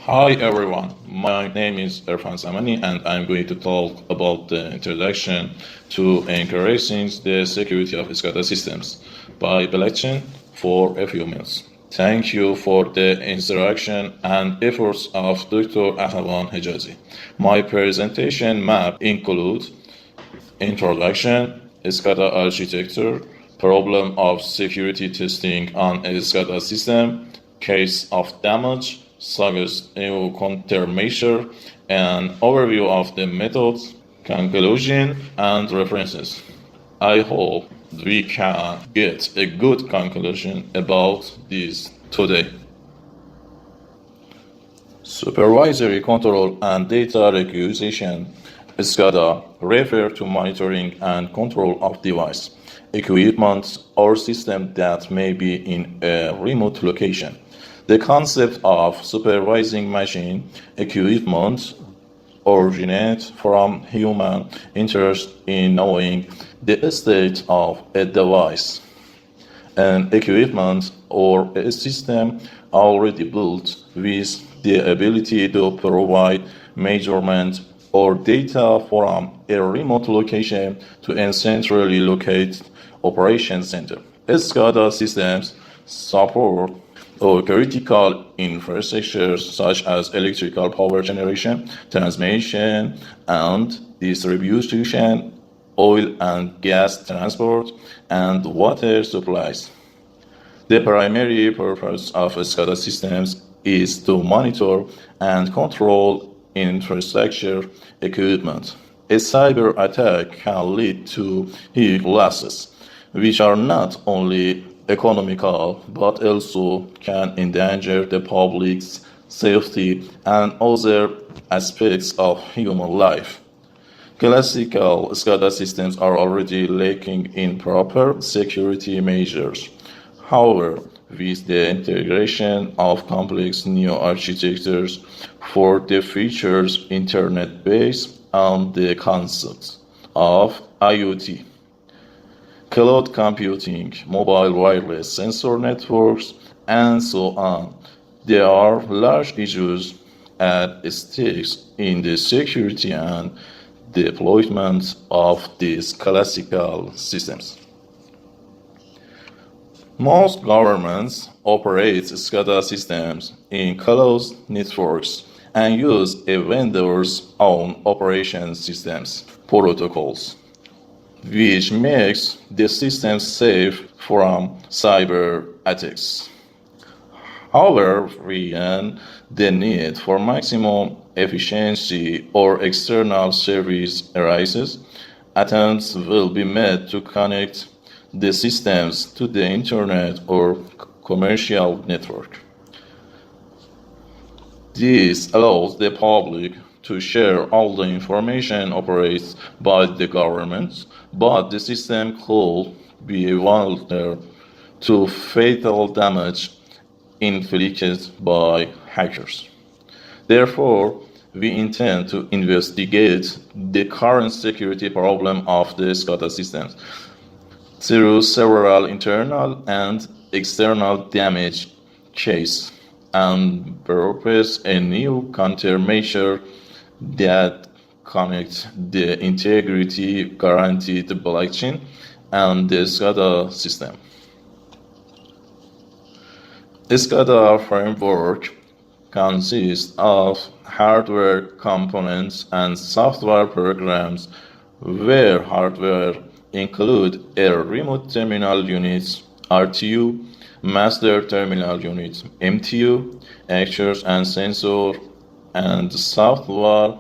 Hi everyone, my name is Erfan Zamani and I'm going to talk about the introduction to increasing the security of SCADA systems by blockchain for a few minutes. Thank you for the instruction and efforts of dr.m.a.hejazi. My presentation map includes introduction, SCADA architecture, problem of security testing on a SCADA system, case of damage, suggest new countermeasure, and overview of the methods, conclusion, and references. I hope we can get a good conclusion about this today. Supervisory control and data requisition SCADA refer to monitoring and control of device, equipment, or system that may be in a remote location. The concept of supervising machine equipment originates from human interest in knowing the state of a device, an equipment, or a system already built with the ability to provide measurement or data from a remote location to a centrally located operation center. SCADA systems support critical infrastructures such as electrical power generation, transmission and distribution, oil and gas transport, and water supplies. The primary purpose of SCADA systems is to monitor and control infrastructure equipment. A cyber attack can lead to huge losses, which are not only economical but also can endanger the public's safety and other aspects of human life. Classical SCADA systems are already lacking in proper security measures. However, with the integration of complex new architectures for the features internet based on the concepts of IoT, cloud computing, mobile wireless sensor networks, and so on, there are large issues at stake in the security and deployment of these classical systems. Most governments operate SCADA systems in closed networks and use a vendor's own operation systems protocols, which makes the system safe from cyber attacks. However, when the need for maximum efficiency or external service arises, attempts will be made to connect the systems to the internet or commercial network. This allows the public to share all the information operated by the government, but the system could be vulnerable to fatal damage inflicted by hackers. Therefore, we intend to investigate the current security problem of the SCADA systems through several internal and external damage cases and propose a new countermeasure that connects the integrity guaranteed blockchain and the SCADA system. The SCADA framework consists of hardware components and software programs, where hardware include a remote terminal unit, RTU, master terminal unit, MTU, actuators and sensor, and software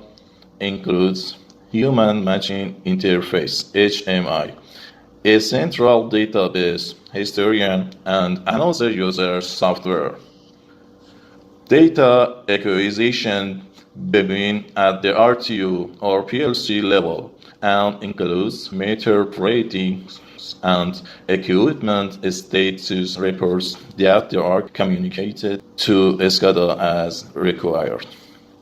includes human machine interface, HMI, a central database, historian, and another user software. Data acquisition begins at the RTU or PLC level and includes meter readings and equipment status reports that are communicated to SCADA as required.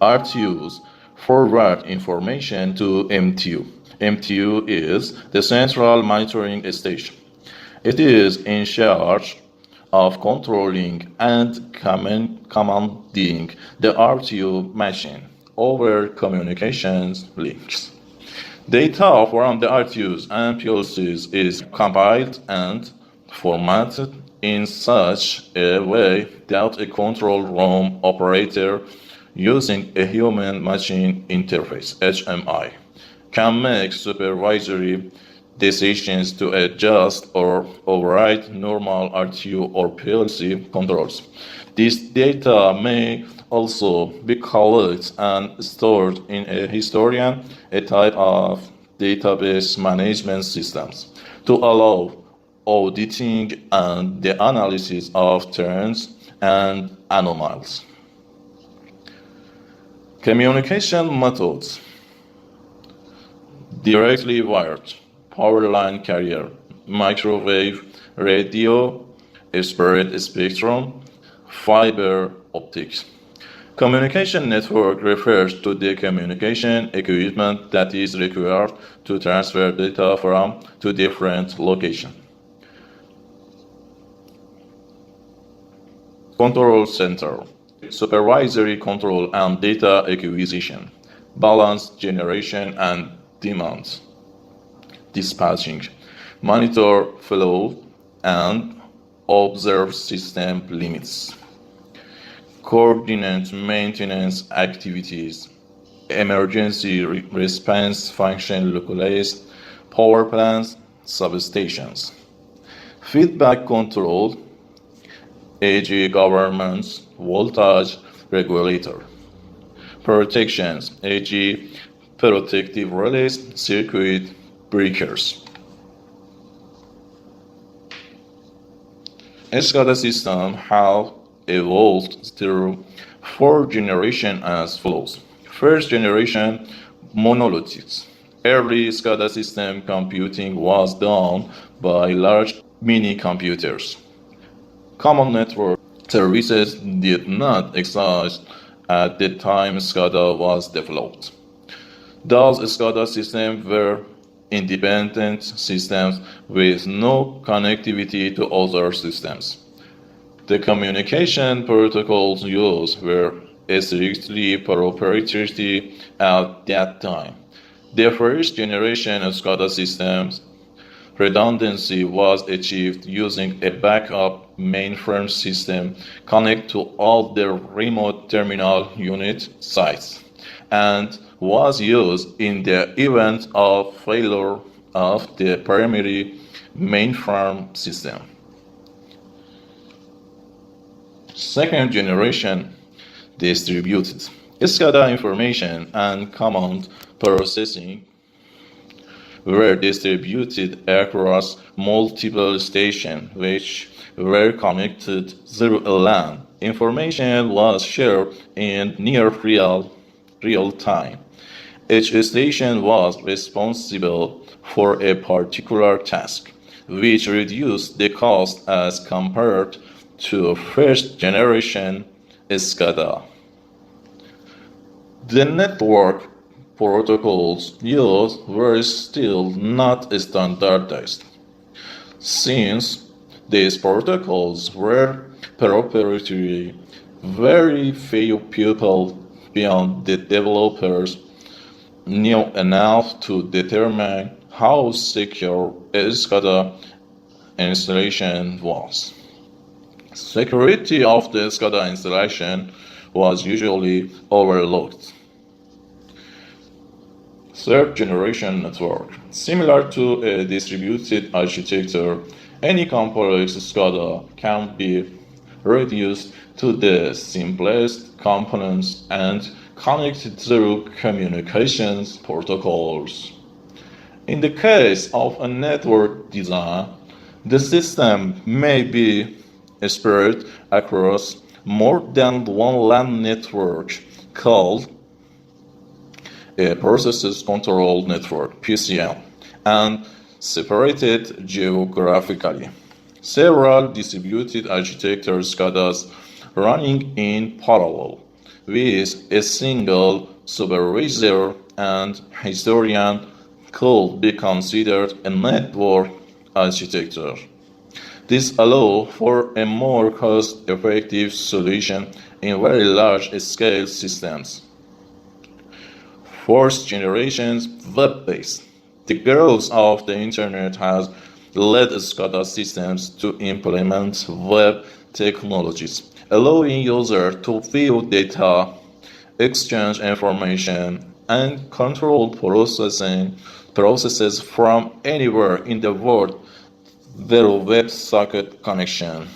RTUs forward information to MTU. MTU is the central monitoring station. It is in charge of controlling and commanding the RTU machine over communications links. Data from the RTUs and PLCs is compiled and formatted in such a way that a control room operator using a human-machine interface (HMI) can make supervisory decisions to adjust or override normal RTU or PLC controls. This data may also be collected and stored in a historian, a type of database management systems, to allow auditing and the analysis of trends and anomalies. Communication methods: directly wired, power line carrier, microwave, radio, spread spectrum, fiber optics. Communication network refers to the communication equipment that is required to transfer data from two different locations. Control center: supervisory control and data acquisition, balance generation and demand, dispatching, monitor flow and observe system limits, coordinate maintenance activities, emergency response function localized, power plants, substations. Feedback control, e.g. governance, voltage regulator. Protections, e.g. protective relays, circuit breakers. SCADA systems have evolved through four generations as follows. First generation, monolithic. Early SCADA system computing was done by large mini-computers. Common network services did not exist at the time SCADA was developed. Those SCADA systems were independent systems with no connectivity to other systems. The communication protocols used were strictly proprietary at that time. The first generation of SCADA systems redundancy was achieved using a backup mainframe system connected to all the remote terminal unit sites and was used in the event of failure of the primary mainframe system. Second generation, distributed. SCADA information and command processing were distributed across multiple stations which were connected through a LAN. Information was shared in near real time. Each station was responsible for a particular task, which reduced the cost as compared to first generation SCADA. The network protocols used were still not standardized. Since these protocols were proprietary, very few people beyond the developers knew enough to determine how secure a SCADA installation was. Security of the SCADA installation was usually overlooked. Third generation network. Similar to a distributed architecture, any complex SCADA can be reduced to the simplest components and connected through communications protocols. In the case of a network design, the system may be spread across more than one LAN network called a process control network (PCN) and separated geographically. Several distributed architecture SCADAs running in parallel with a single supervisor and historian could be considered a network architecture. This allows for a more cost-effective solution in very large-scale systems. Fourth generation web-based. The growth of the internet has led SCADA systems to implement web technologies, allowing users to view data, exchange information, and control processes from anywhere in the world through WebSocket connection.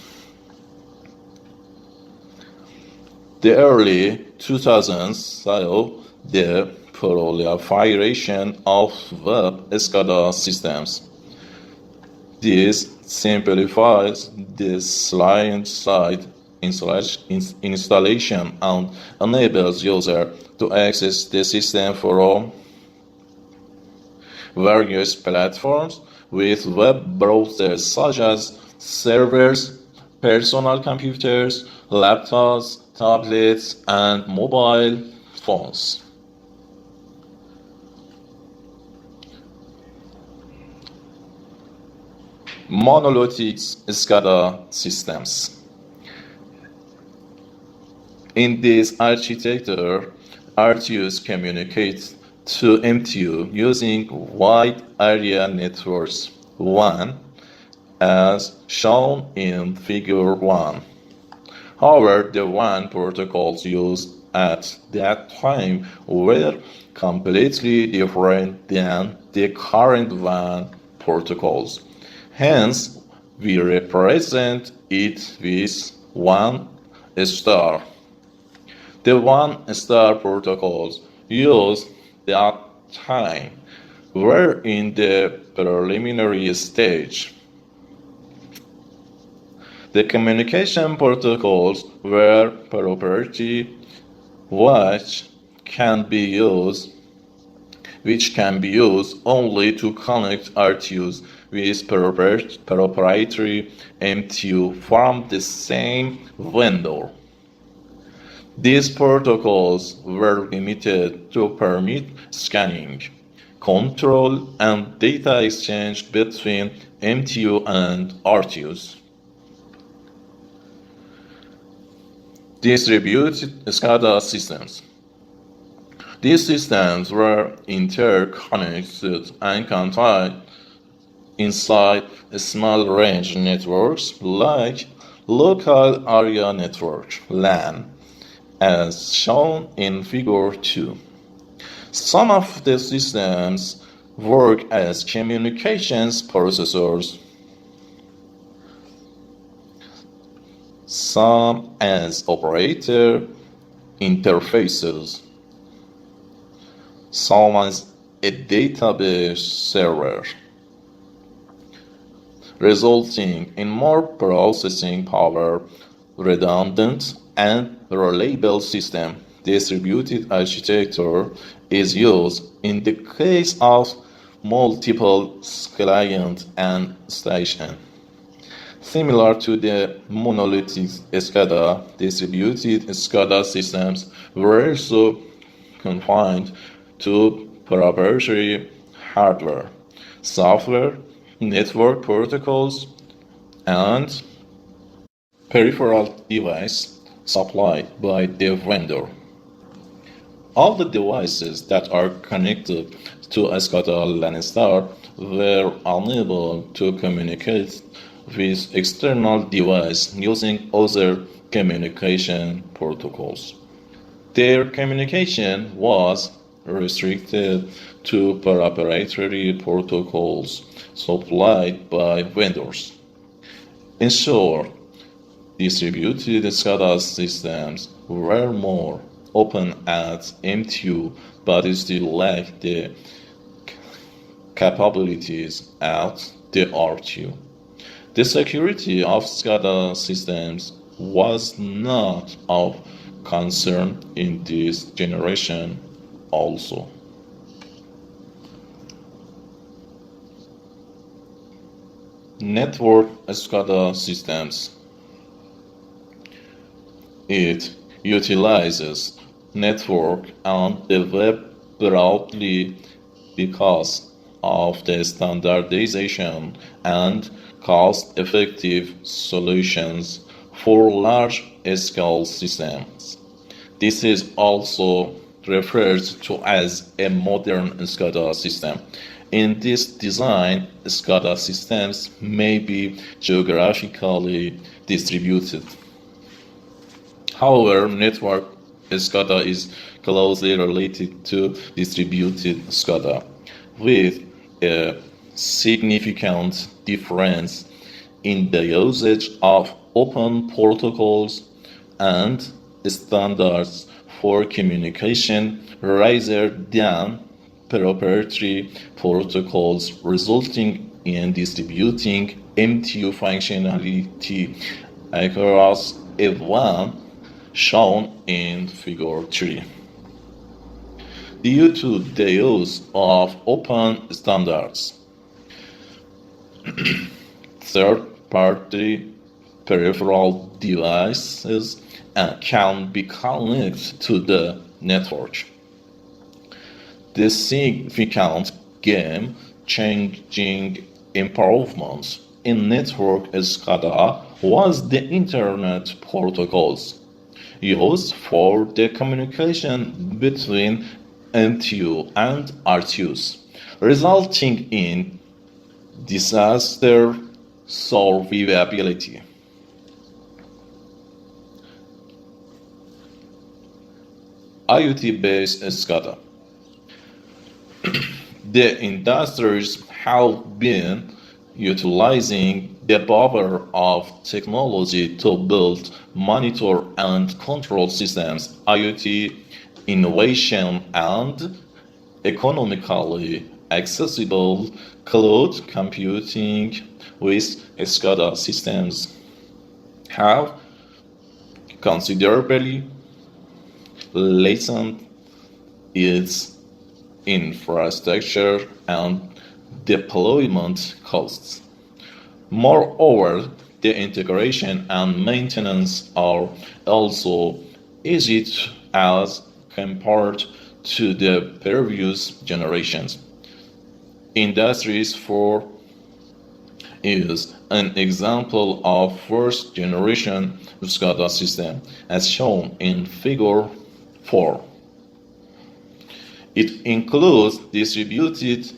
The early 2000s saw the proliferation of web SCADA systems. This simplifies the client-side installation and enables users to access the system from various platforms with web browsers such as servers, personal computers, laptops, tablets, and mobile phones. Monolithic SCADA systems. In this architecture, RTUs communicate to MTU using wide area networks 1 as shown in figure 1. However, the WAN protocols used at that time were completely different than the current WAN protocols. Hence, we represent it with 1 star. The 1 star protocols used that time were in the preliminary stage. The communication protocols were proprietary, which can be used only to connect RTUs with proprietary MTU from the same vendor. These protocols were limited to permit scanning, control, and data exchange between MTU and RTUs. Distributed SCADA systems. These systems were interconnected and contained inside small range networks like local area network (LAN), as shown in figure 2. Some of the systems work as communications processors, some as operator interfaces, some as a database server, resulting in more processing power, redundant and reliable system. Distributed architecture is used in the case of multiple clients and stations. Similar to the monolithic SCADA, distributed SCADA systems were also confined to proprietary hardware, software, network protocols, and peripheral devices supplied by the vendor. All the devices that are connected to a SCADA LAN star were unable to communicate with external devices using other communication protocols. Their communication was restricted to proprietary protocols supplied by vendors. In short, distributed SCADA systems were more open at MTU but still lacked the capabilities at the RTU. The security of SCADA systems was not of concern in this generation also. Network SCADA systems. It utilizes network and the web broadly because of the standardization and cost-effective solutions for large-scale systems. This is also referred to as a modern SCADA system. In this design, SCADA systems may be geographically distributed. However, network SCADA is closely related to distributed SCADA, with a significant difference in the usage of open protocols and standards for communication rather than proprietary protocols, resulting in distributing MTU functionality across a WAN shown in Figure 3. Due to the use of open standards, third-party peripheral devices can be connected to the network. The significant game-changing improvements in network SCADA was the Internet protocols used for the communication between MTU and RTUs, resulting in disaster survivability. IoT-based SCADA. The industries have been utilizing the power of technology to build, monitor, and control systems. IoT innovation and economically accessible cloud computing with SCADA systems have considerably lessened its infrastructure and deployment costs. Moreover, the integration and maintenance are also easy as compared to the previous generations. Industries 4 is an example of first generation SCADA system as shown in Figure 4. It includes distributed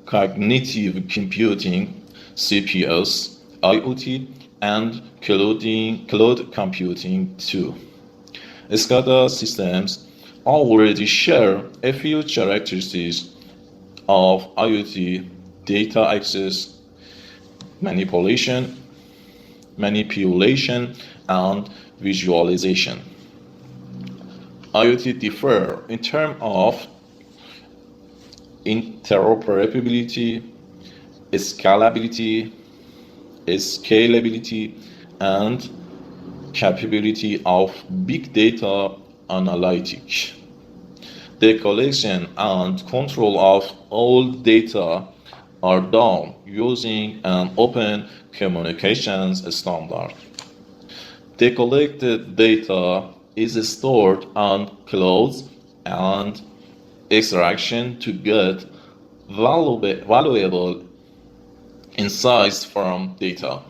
cognitive computing, CPS, IoT, and cloud computing too. SCADA systems already share a few characteristics of IoT: data access, manipulation, and visualization. IoT differ in terms of interoperability, scalability, and capability of big data analytics. The collection and control of all data are done using an open communications standard. The collected data is stored on clouds and extraction to get valuable insights from data.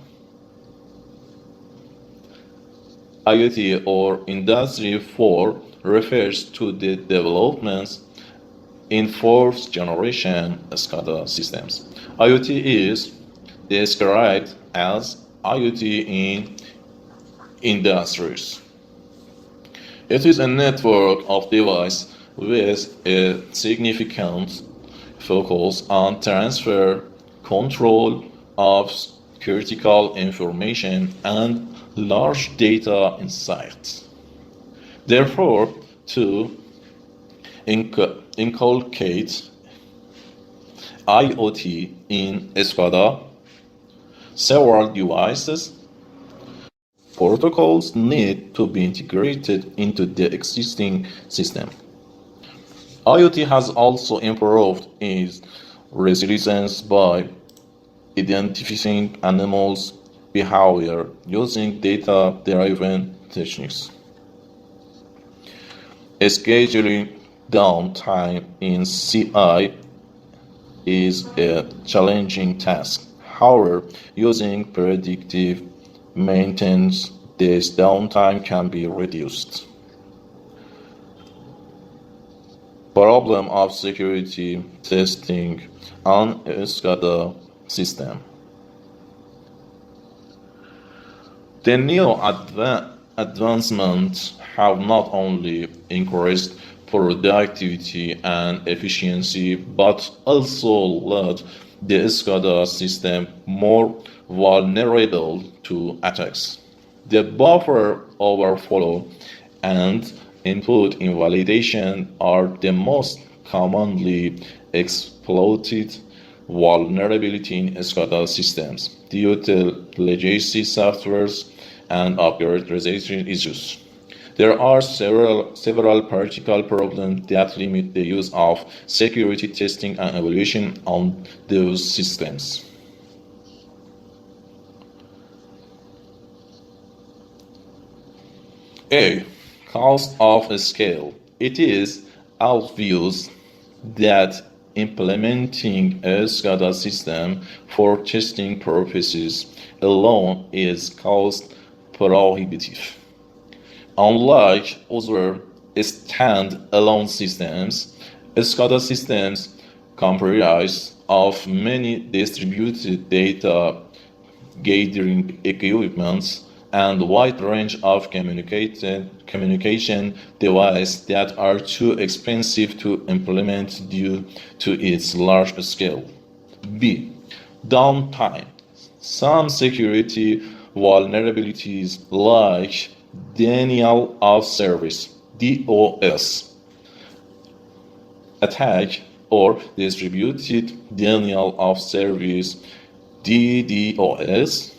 IoT or Industry 4 refers to the developments in fourth generation SCADA systems. IoT is described as IoT in industries. It is a network of devices with a significant focus on transfer, control of critical information, and large data insights. Therefore, to inculcate IoT in SCADA, several devices protocols need to be integrated into the existing system. IoT has also improved its resilience by identifying animals' behavior using data-driven techniques. Scheduling downtime in CI is a challenging task. However, using predictive maintenance, this downtime can be reduced. Problem of security testing on a SCADA system. The new advancements have not only increased productivity and efficiency, but also led the SCADA system more vulnerable to attacks. The buffer overflow and input invalidation are the most commonly exploited vulnerability in SCADA systems due to legacy softwares and upgradation issues. There are several practical problems that limit the use of security testing and evaluation on those systems. A. Cost of scale. It is obvious that implementing a SCADA system for testing purposes alone is cost prohibitive. Unlike other stand-alone systems, SCADA systems comprise of many distributed data gathering equipments and wide range of communication devices that are too expensive to implement due to its large scale. B. Downtime. Some security vulnerabilities like denial of service (DOS) attack or distributed denial of service (DDoS)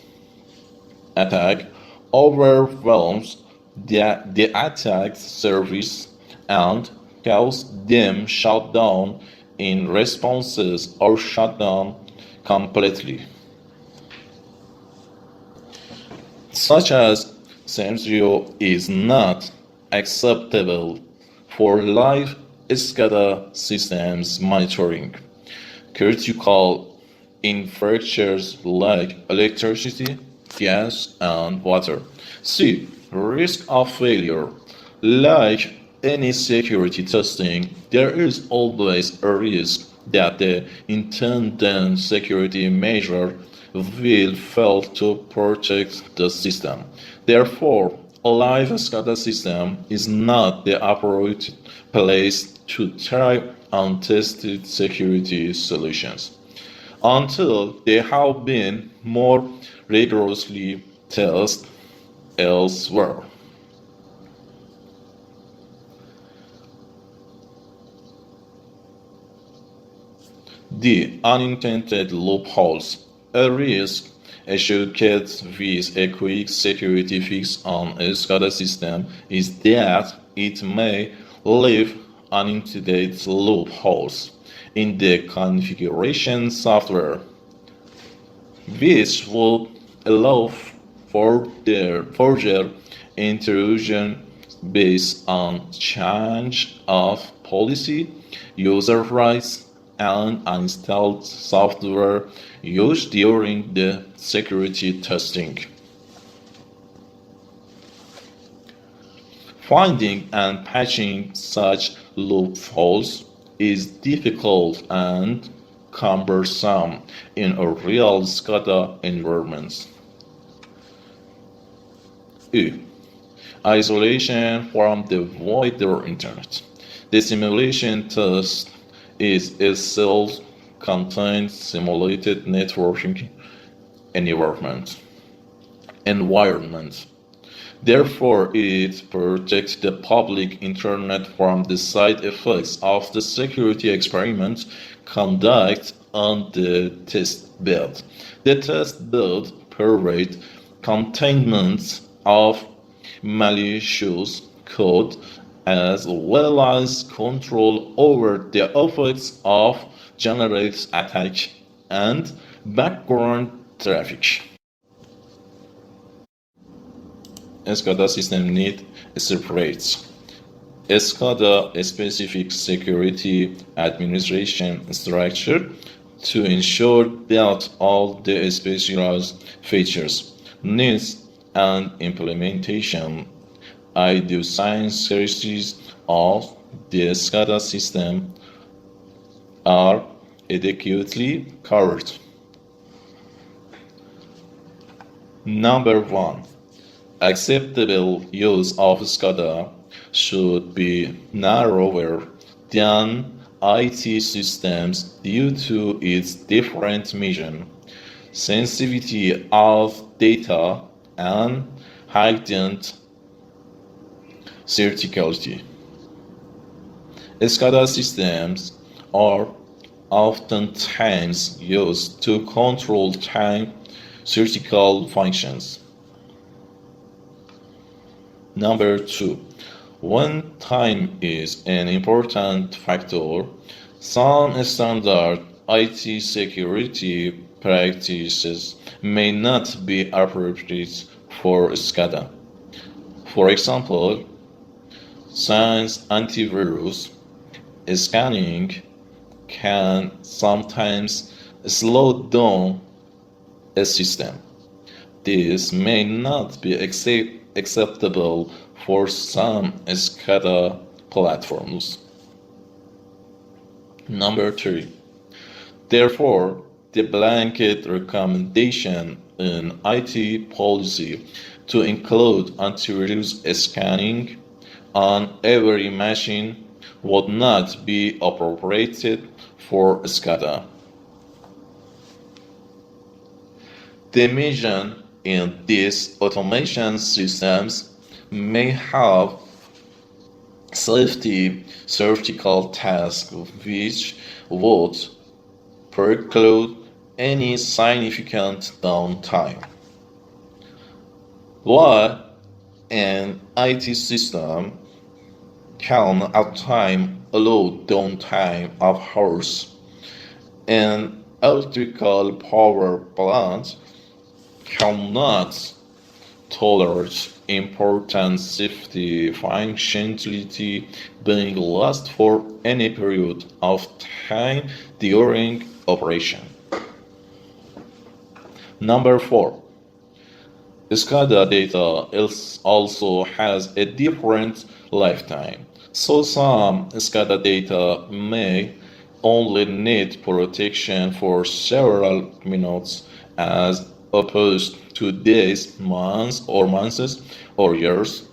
attack overwhelms the attack service and cause them shut down in responses or shut down completely. Such as scenario is not acceptable for live SCADA systems monitoring critical infrastructures like electricity, gas, and water. C. Risk of failure. Like any security testing, there is always a risk that the intended security measure will fail to protect the system. Therefore, a live SCADA system is not the appropriate place to try untested security solutions until they have been more rigorously tested elsewhere. D. Unintended loopholes. A risk associated with a quick security fix on a SCADA system is that it may leave unintended loopholes in the configuration software, which would allow for their further intrusion based on change of policy, user rights, and uninstalled software used during the security testing. Finding and patching such loopholes is difficult and cumbersome in a real SCADA environment. E. Isolation from the wider internet. The simulation test is a self-contained simulated networking environment. Therefore, it protects the public internet from the side effects of the security experiments conducted on the test bed. The test bed provides containment of malicious code as well as control over the effects of generated attack and background traffic. SCADA system need separate SCADA specific security administration structure to ensure that all the specialized features, needs, and implementation I science series of the SCADA system are adequately covered. Number 1. Acceptable use of SCADA should be narrower than IT systems due to its different mission, sensitivity of data, and heightened criticality. SCADA systems are oftentimes used to control time critical functions. Number 2. When time is an important factor, some standard IT security practices may not be appropriate for SCADA. For example, since antivirus scanning can sometimes slow down a system, this may not be acceptable for some SCADA platforms. Number 3. Therefore, the blanket recommendation in IT policy to include antivirus scanning on every machine would not be appropriate for SCADA. The mission in these automation systems may have safety critical tasks which would preclude any significant downtime. While an IT system can at times allow downtime of hours, an electrical power plant cannot tolerate important safety functionality being lost for any period of time during operation. Number 4. SCADA data also has a different lifetime, so some SCADA data may only need protection for several minutes as opposed to days, months, or years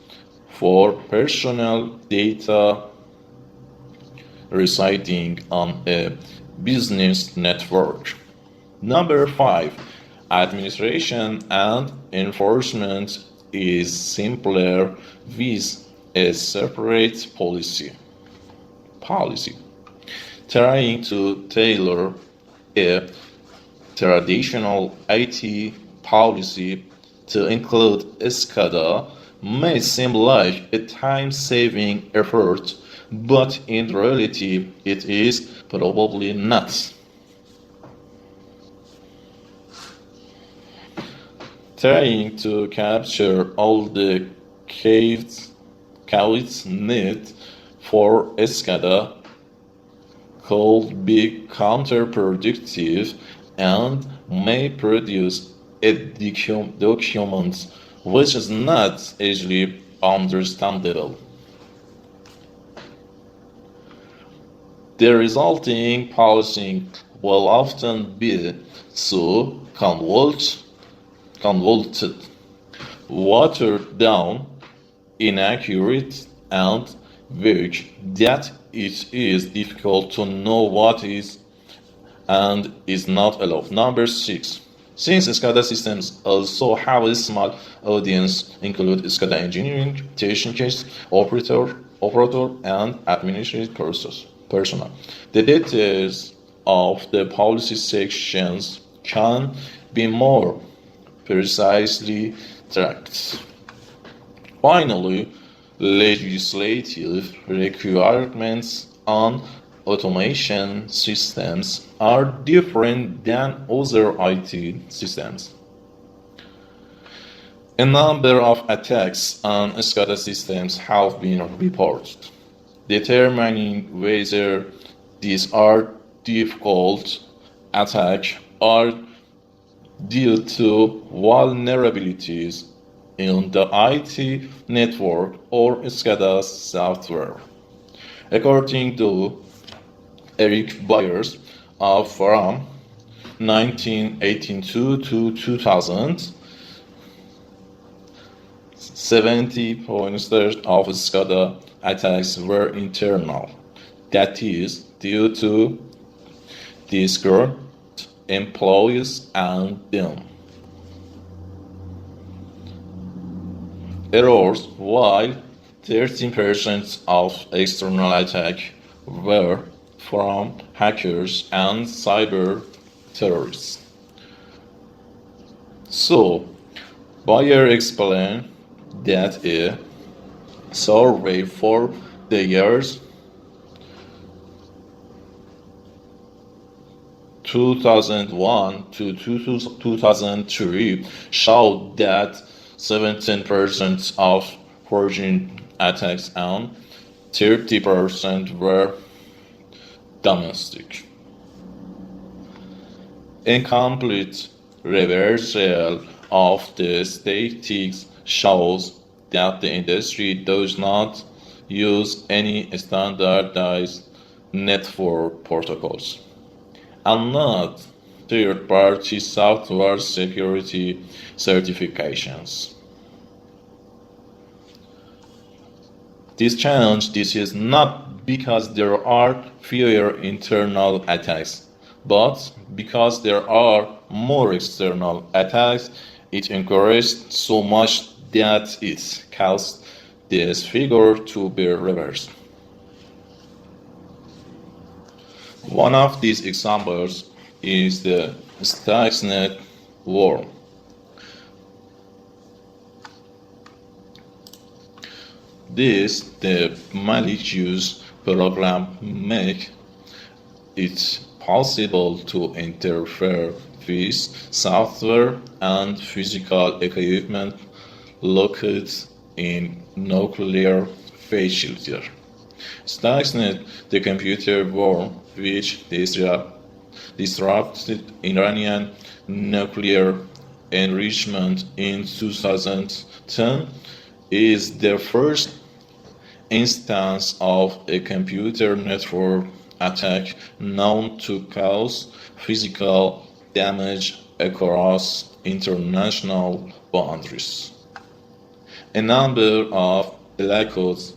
for personal data residing on a business network. Number 5. Administration and enforcement is simpler with a separate policy. Trying to tailor a traditional IT policy to include SCADA may seem like a time-saving effort, but in reality it is probably not. Trying to capture all the caveats needed for SCADA could be counterproductive and may produce a document which is not easily understandable. The resulting policy will often be so convoluted, watered down, inaccurate, and vague that it is difficult to know what is and is not allowed. Number 6. Since SCADA systems also have a small audience, include SCADA engineering, technicians, operator, and administrative personnel. The details of the policy sections can be more precisely tracked. Finally, legislative requirements on automation systems are different than other IT systems. A number of attacks on SCADA systems have been reported. Determining whether these are difficult attacks are due to vulnerabilities in the IT network or SCADA software. According to Eric Byers from 1982 to 2000, 70% of SCADA attacks were internal. That is due to discord employees and them. Errors, while 13% of external attacks were from hackers and cyber terrorists. So, Bayer explained that a survey for the years 2001 to 2003 showed that 17% of forging attacks and 30% were domestic. Incomplete reversal of the statistics shows that the industry does not use any standardized network protocols and not third-party software security certifications. This is not because there are fewer internal attacks, but because there are more external attacks. It increased so much that it caused this figure to be reversed. One of these examples is the Stuxnet worm. The malicious program make it possible to interfere with software and physical equipment located in nuclear facility. Stuxnet, the computer worm which disrupted Iranian nuclear enrichment in 2010, is the first instance of a computer network attack known to cause physical damage across international boundaries. A number of blackouts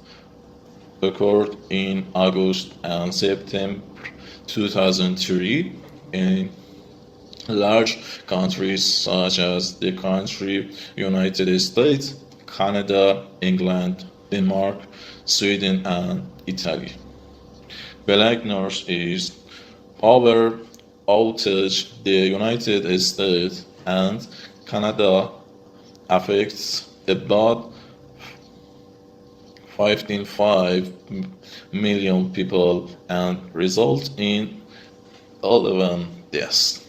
occurred in August and September 2003 in large countries such as the country United States, Canada, England, Denmark, Sweden, and Italy. Black North is power outage. The United States and Canada affects about 15.5 million people and result in 11 deaths.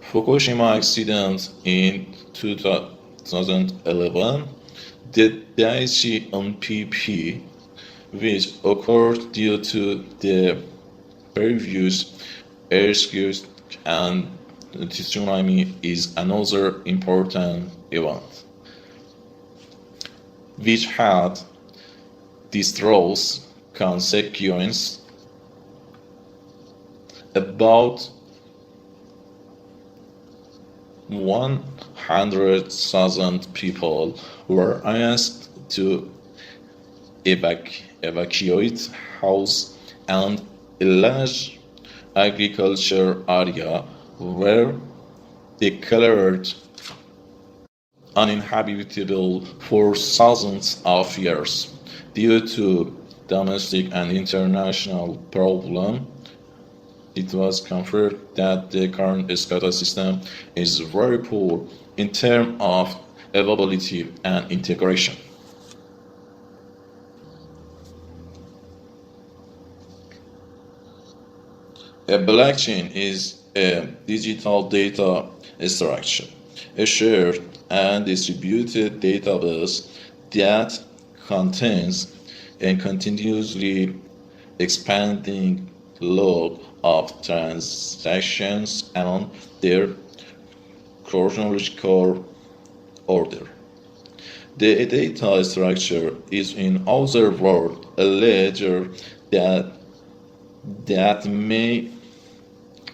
Fukushima accident in 2011, the Daiichi NPP, which occurred due to the previous earthquake and the tsunami, is another important event, which had disastrous consequences. About 100,000 people were asked to evacuate house, and a large agriculture area were declared uninhabitable for thousands of years due to domestic and international problems. It was confirmed that the current SCADA system is very poor in terms of availability and integration. A blockchain is a digital data structure, a shared and distributed database that contains a continuously expanding log of transactions and their chronological order. The data structure is, in other words, a ledger that may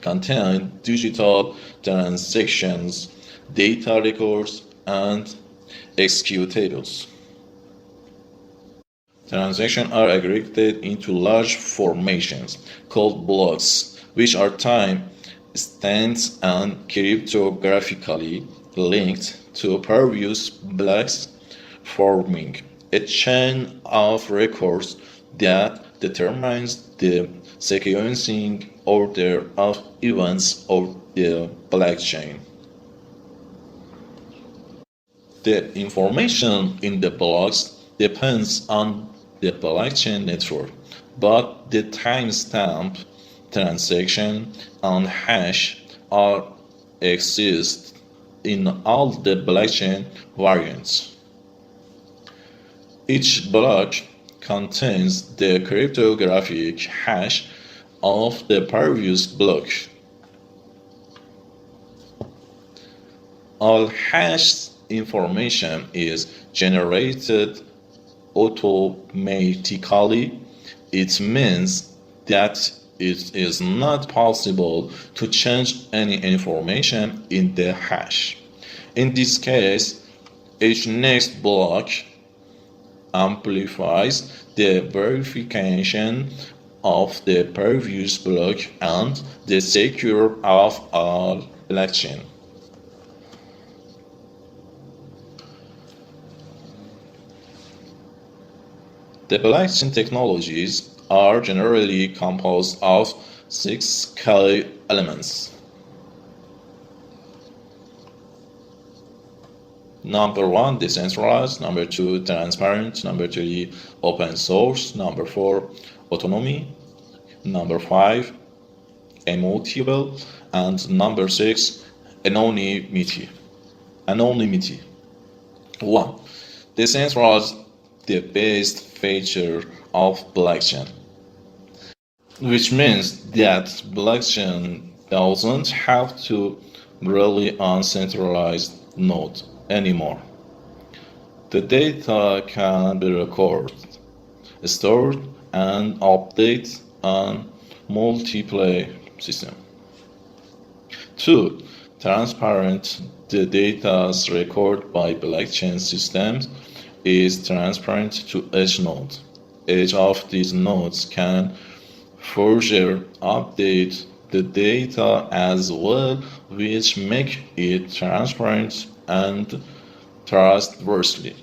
contain digital transactions, data records, and executables. Transactions are aggregated into large formations called blocks, which are time stamps and cryptographically linked to previous blocks, forming a chain of records that determines the sequencing order of events of the blockchain. The information in the blocks depends on the blockchain network, but the timestamp, transaction, and hash are exist in all the blockchain variants. Each block contains the cryptographic hash of the previous block. All hash information is generated automatically. It means that it is not possible to change any information in the hash. In this case, each next block amplifies the verification of the previous block and the secure of all blockchain. The blockchain technologies are generally composed of 6 key elements. Number 1, decentralized. Number 2, transparent. Number 3, open source. Number 4, autonomy. Number 5, immutable. And number 6, anonymity. 1. Decentralized, the best feature of blockchain, which means that blockchain doesn't have to rely on centralized node anymore. The data can be recorded, stored, and updated on multiple systems. 2. Transparent, the data recorded by blockchain systems is transparent to each node. Each of these nodes can further update the data as well, which make it transparent and trustworthy.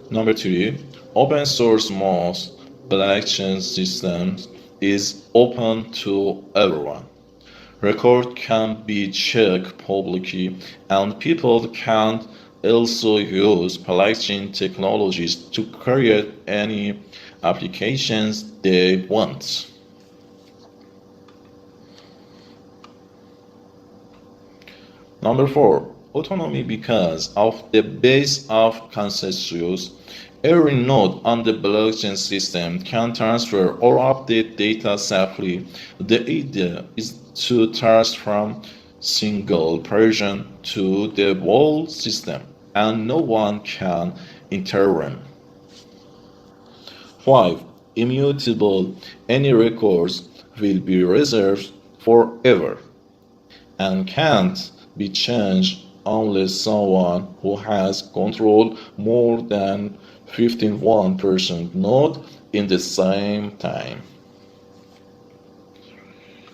Number 3, open source. Most blockchain systems is open to everyone. Record can be checked publicly, and people can also use blockchain technologies to create any applications they want. Number 4, autonomy. Because of the base of consensus, every node on the blockchain system can transfer or update data safely. The idea is to transfer from single person to the whole system, and no one can intervene. 5. Immutable. Any records will be reserved forever and can't be changed unless someone who has control more than 51% node in the same time.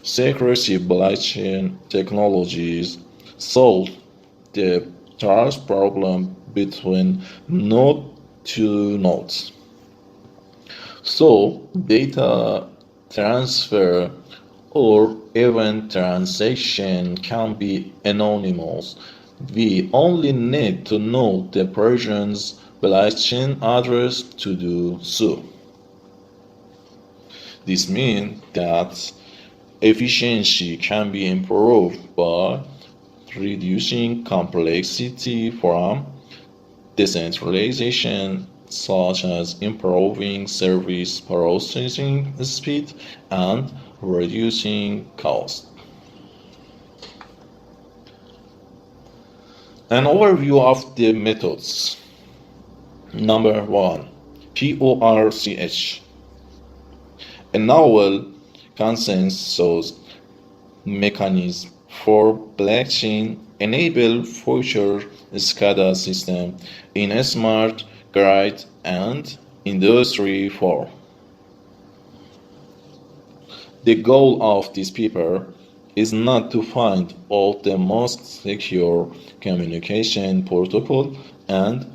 Secrecy. Blockchain technologies solve the trust problem between node to nodes. So, data transfer or even transaction can be anonymous. We only need to know the person's blockchain address to do so. This means that efficiency can be improved by reducing complexity from decentralization, such as improving service processing speed and reducing cost. An overview of the methods. Number 1. PORCH. A novel consensus mechanism for blockchain enable future SCADA system in a smart grid and industry 4. The goal of this paper is not to find out the most secure communication protocol and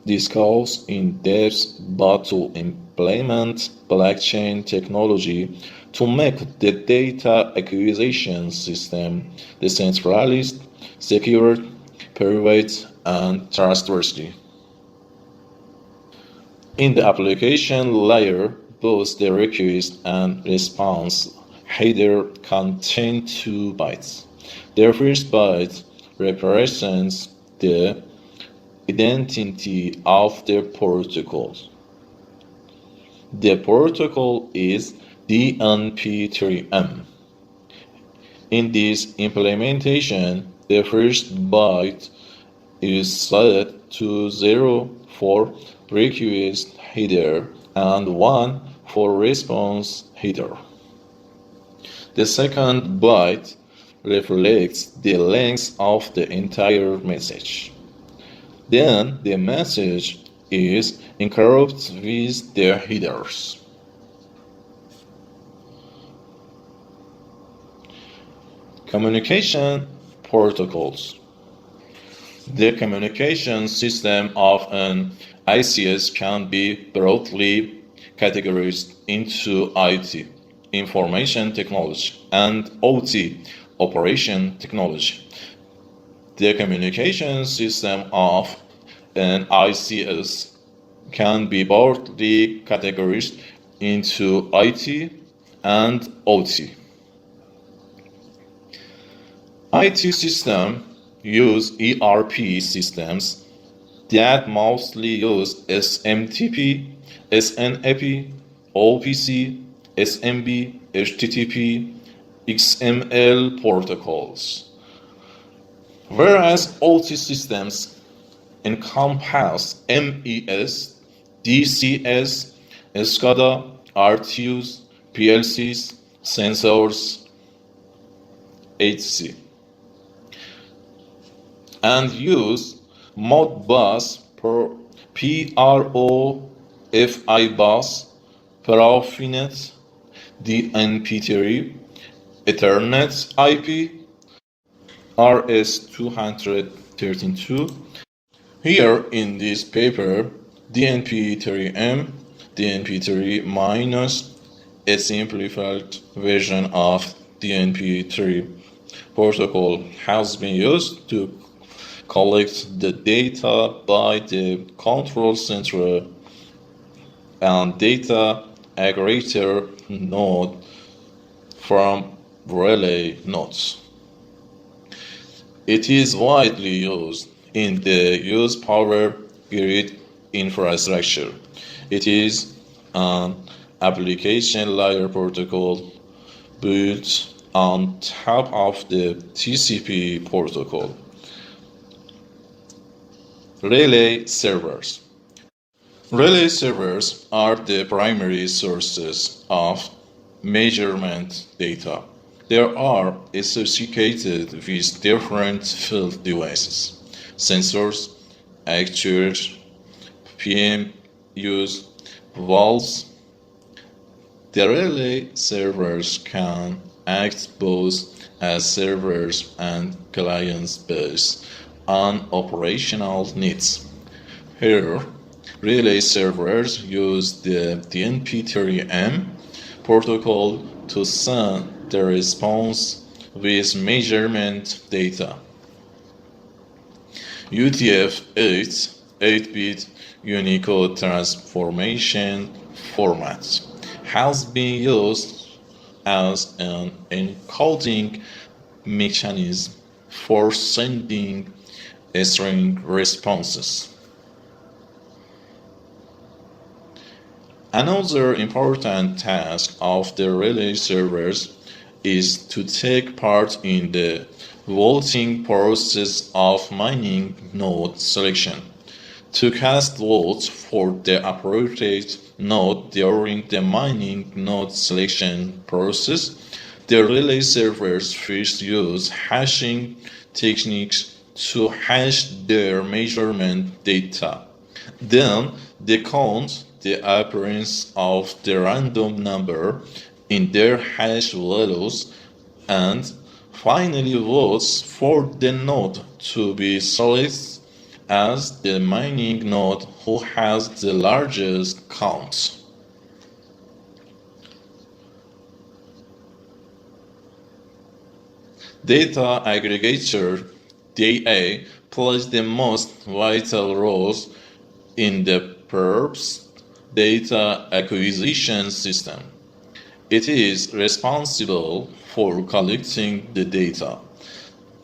discuss in depth, but to implement blockchain technology to make the data acquisition system decentralized, secure, private, and trustworthy. In the application layer, both the request and response header contain 2 bytes. The first byte represents the identity of the protocol. The protocol is dnp3m. In this implementation, the first byte is set to 0 for request header and 1 for response header. The second byte reflects the length of the entire message. Then the message is encrypted with the headers. Communication protocols. The communication system of an ICS can be broadly categorized into IT, information technology, and OT, operation technology. The communication system of an ICS can be broadly categorized into IT and OT. IT systems use ERP systems that mostly use SMTP, SNAP, OPC, SMB, HTTP, XML protocols, whereas OT systems encompass MES, DCS, SCADA, RTUs, PLCs, sensors, etc. and use Modbus, PROFIBus, Profinet, DNP3, Ethernet IP, RS-232. Here in this paper, DNP3M, DNP3- a simplified version of DNP3 protocol has been used to collect the data by the control center and data aggregator node from relay nodes. It is widely used in the use power grid infrastructure. It is an application layer protocol built on top of the TCP protocol. Relay servers. Relay servers are the primary sources of measurement data. They are associated with different field devices, sensors, actuators, PMUs, valves. The relay servers can act both as servers and clients based on operational needs. Here, relay servers use the DNP3M protocol to send the response with measurement data. UTF-8 8-bit Unicode transformation format has been used as an encoding mechanism for sending string responses. Another important task of the relay servers is to take part in the voting process of mining node selection, to cast votes for the appropriate node during the mining node selection process. The relay servers first use hashing techniques to hash their measurement data. Then they count the appearance of the random number in their hash values and finally votes for the node to be selected as the mining node who has the largest count. Data aggregator DA plays the most vital roles in the perps data acquisition system. It is responsible for collecting the data,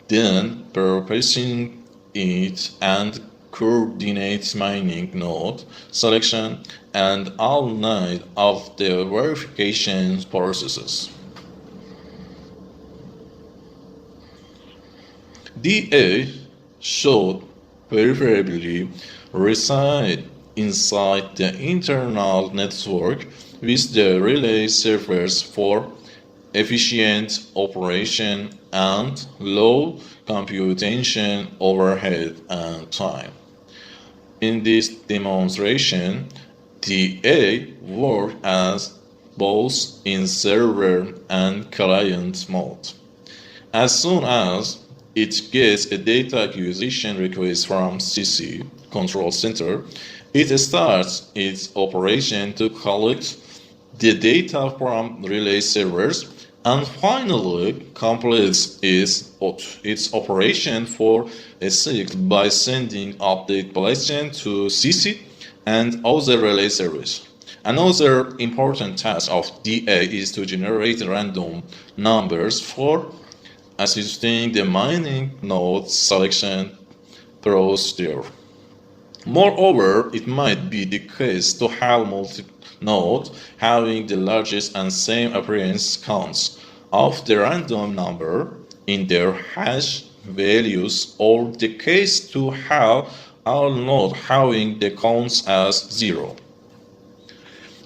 then processing it and coordinate mining node selection and all nine of the verification processes. DA should preferably reside inside the internal network with the relay servers for efficient operation and low computation overhead and time. In this demonstration, DA works as both in server and client mode. As soon as it gets a data acquisition request from CC control center, it starts its operation to collect the data from relay servers and finally completes its operation for a SIG by sending update blockchain to CC and other relay servers. Another important task of DA is to generate random numbers for assisting the mining node selection procedure. Moreover, it might be the case to have multi-node having the largest and same appearance counts of the random number in their hash values, or the case to have all node having the counts as 0.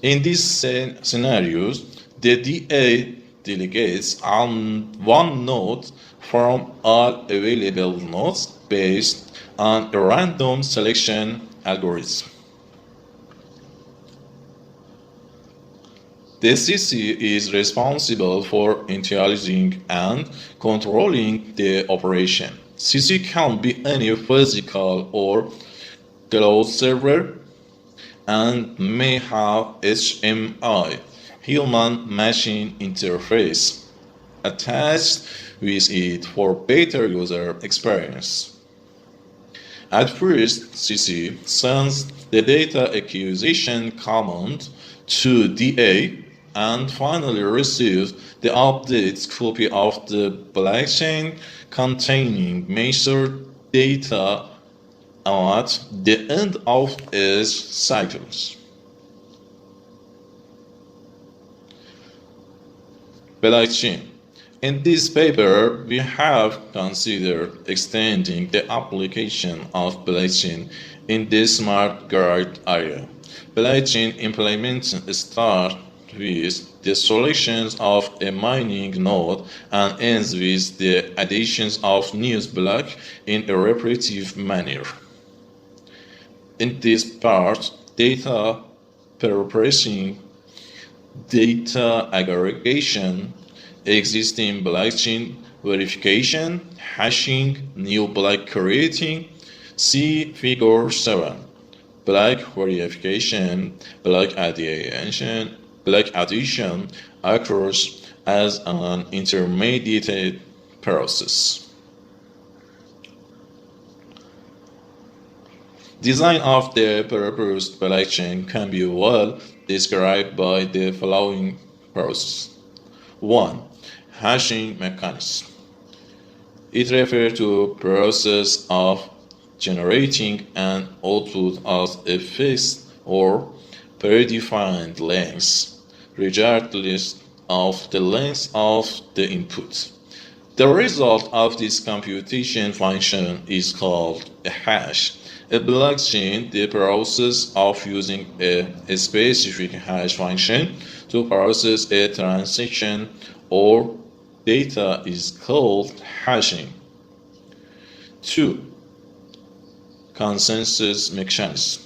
In these scenarios, the DA delegates on one node from all available nodes based on a random selection algorithm. The CC is responsible for initializing and controlling the operation. CC can be any physical or cloud server and may have HMI, human machine interface, attached with it for better user experience. At first, CC sends the data acquisition command to DA and finally receives the updated copy of the blockchain containing measured data at the end of its cycles. Blockchain. In this paper, we have considered extending the application of blockchain in the smart grid area. Blockchain implementation starts with the selections of a mining node and ends with the additions of new blocks in a repetitive manner. In this part, data processing, data aggregation, existing blockchain verification, hashing, new block creating, see figure 7. Block verification, block addition occurs as an intermediate process. Design of the proposed blockchain can be well described by the following process. 1. Hashing mechanism. It refers to process of generating an output as a fixed or predefined lengths, regardless of the length of the input. The result of this computation function is called a hash. A blockchain, the process of using a specific hash function to process a transaction or data is called hashing. 2. Consensus mechanism.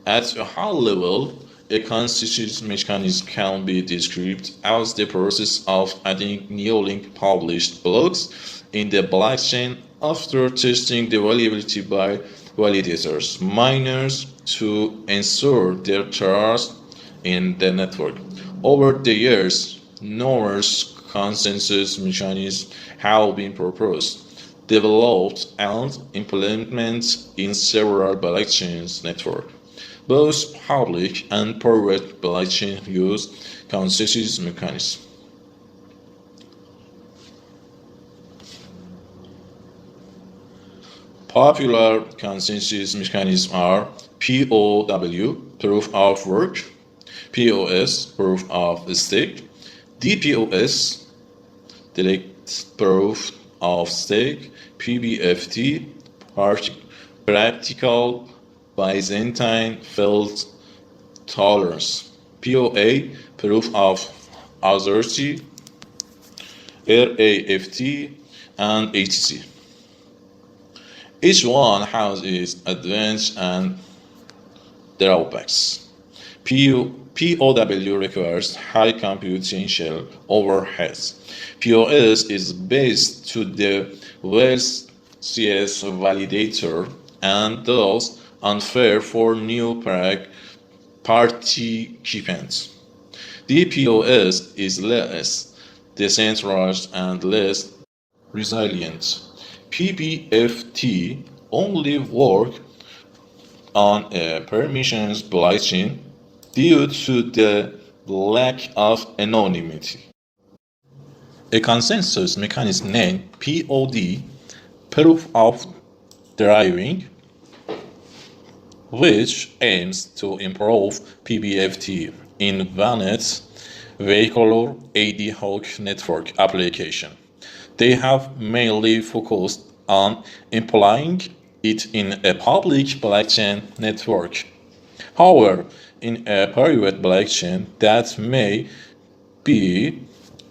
At a high level, a consensus mechanism can be described as the process of adding newly published blocks in the blockchain after testing the validity by validators, miners, to ensure their trust in the network. Over the years, numerous consensus mechanisms have been proposed, developed, and implemented in several blockchain networks. Both public and private blockchains use consensus mechanisms. Popular consensus mechanisms are POW, proof of work, POS, proof of stake, DPoS, direct proof of stake, PBFT, practical Byzantine fault tolerance, POA, proof of authority, RAFT, and HC. Each one has its advantages and drawbacks. POW requires high computational overheads. POS is based to the Wells CS validator and thus unfair for new participants. DPoS is less decentralized and less resilient. PBFT only works on a permissions blockchain due to the lack of anonymity. A consensus mechanism named POD, proof of deriving, which aims to improve PBFT in VANET vehicular ad hoc network application. They have mainly focused on employing it in a public blockchain network. However, in a private blockchain that may be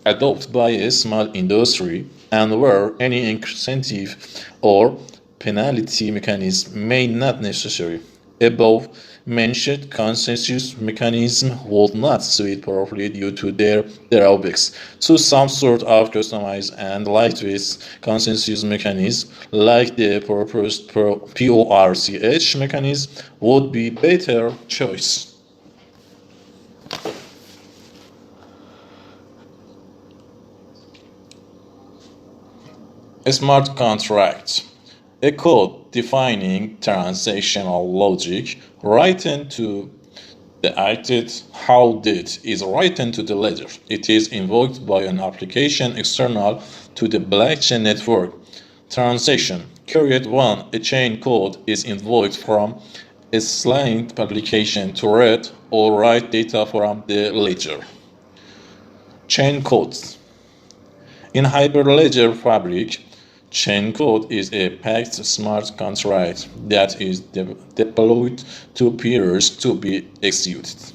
adopted by a small industry and where any incentive or penalty mechanism may not necessary. Above mentioned consensus mechanism would not suit properly due to their drawbacks. So some sort of customized and lightweight consensus mechanism like the proposed PORCH mechanism would be better choice. A smart contract. A code defining transactional logic written to the acted how did is written to the ledger. It is invoked by an application external to the blockchain network. Transaction. Create one. A chain code is invoked from a Slang application to read or write data from the ledger. Chain codes. In Hyperledger Fabric, chain code is a packed smart contract that is deployed to peers to be executed.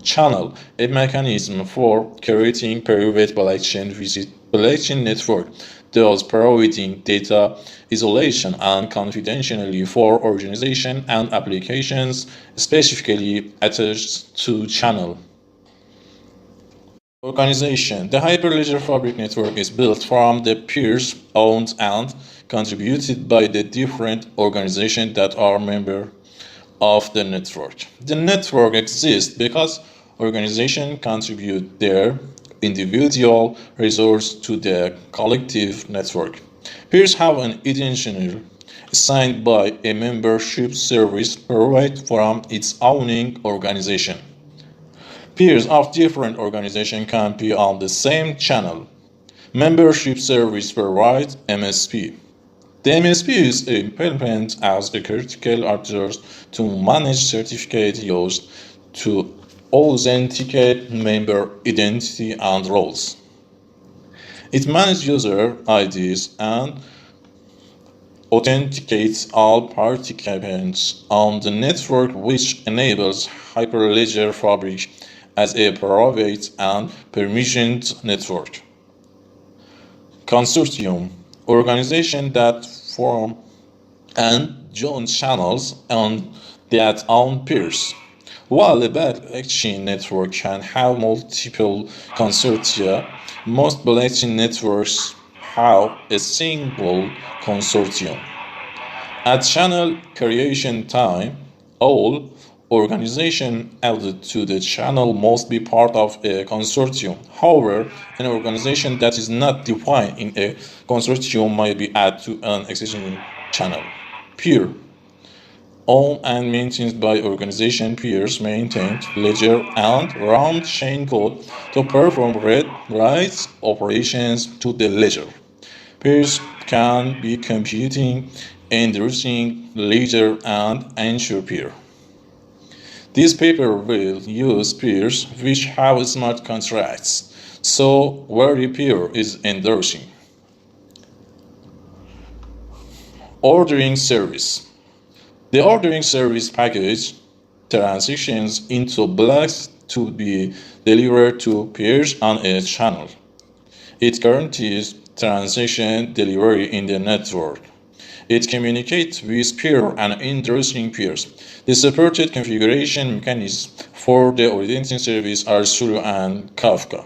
Channel, a mechanism for creating private blockchain visit blockchain network, thus providing data isolation and confidentiality for organization and applications specifically attached to channel. Organization. The Hyperledger Fabric network is built from the peers owned and contributed by the different organizations that are members of the network. The network exists because organizations contribute their individual resources to the collective network. Peers have an identity assigned by a membership service provided from its owning organization. Peers of different organizations can be on the same channel. Membership service provides MSP. The MSP is implemented as a critical actor to manage certificate used to authenticate member identity and roles. It manages user IDs and authenticates all participants on the network, which enables Hyperledger Fabric as a private and permissioned network. Consortium, organization that form and join channels and that own peers. While a blockchain network can have multiple consortia, most blockchain networks have a single consortium. At channel creation time, all organizations added to the channel must be part of a consortium. However, an organization that is not defined in a consortium might be added to an existing channel. Peer, owned and maintained by organization peers, maintained ledger and run chain code to perform read write operations to the ledger. Peers can be computing, endorsing, ledger, and ensure peer. This paper will use peers which have smart contracts, so where the peer is endorsing. Ordering service. The ordering service package transactions into blocks to be delivered to peers on a channel. It guarantees transaction delivery in the network. It communicates with peer and endorsing peers. The supported configuration mechanisms for the auditing service are Solo and Kafka.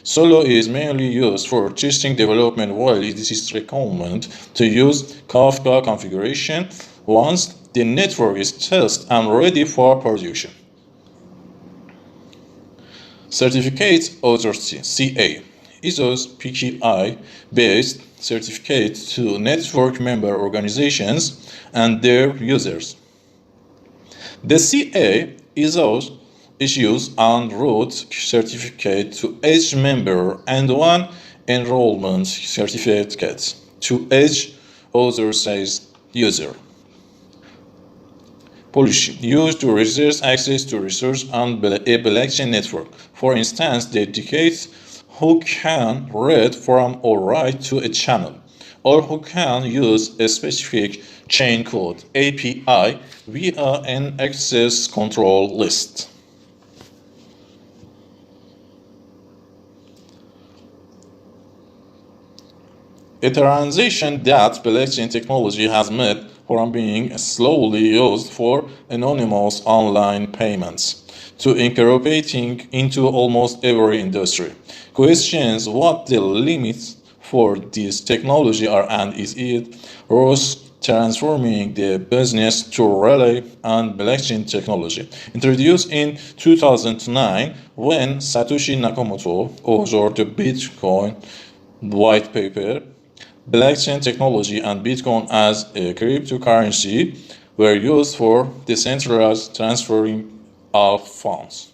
Solo is mainly used for testing development, while it is recommended to use Kafka configuration once the network is tested and ready for production. Certificate Authority (CA) ISO's PKI-based certificate to network member organizations and their users. The CA ISO issues en route certificate to each member and one enrollment certificate to each authorized user. Policy used to restrict access to resources on a blockchain network. For instance, dedicates who can read from or write to a channel, or who can use a specific chain code API via an access control list. A transition that blockchain technology has made from being slowly used for anonymous online payments to incorporating into almost every industry. Questions what the limits for this technology are and is it worth transforming the business to rely on blockchain technology. Introduced in 2009 when Satoshi Nakamoto authored the Bitcoin white paper, blockchain technology and Bitcoin as a cryptocurrency were used for decentralized transferring of funds.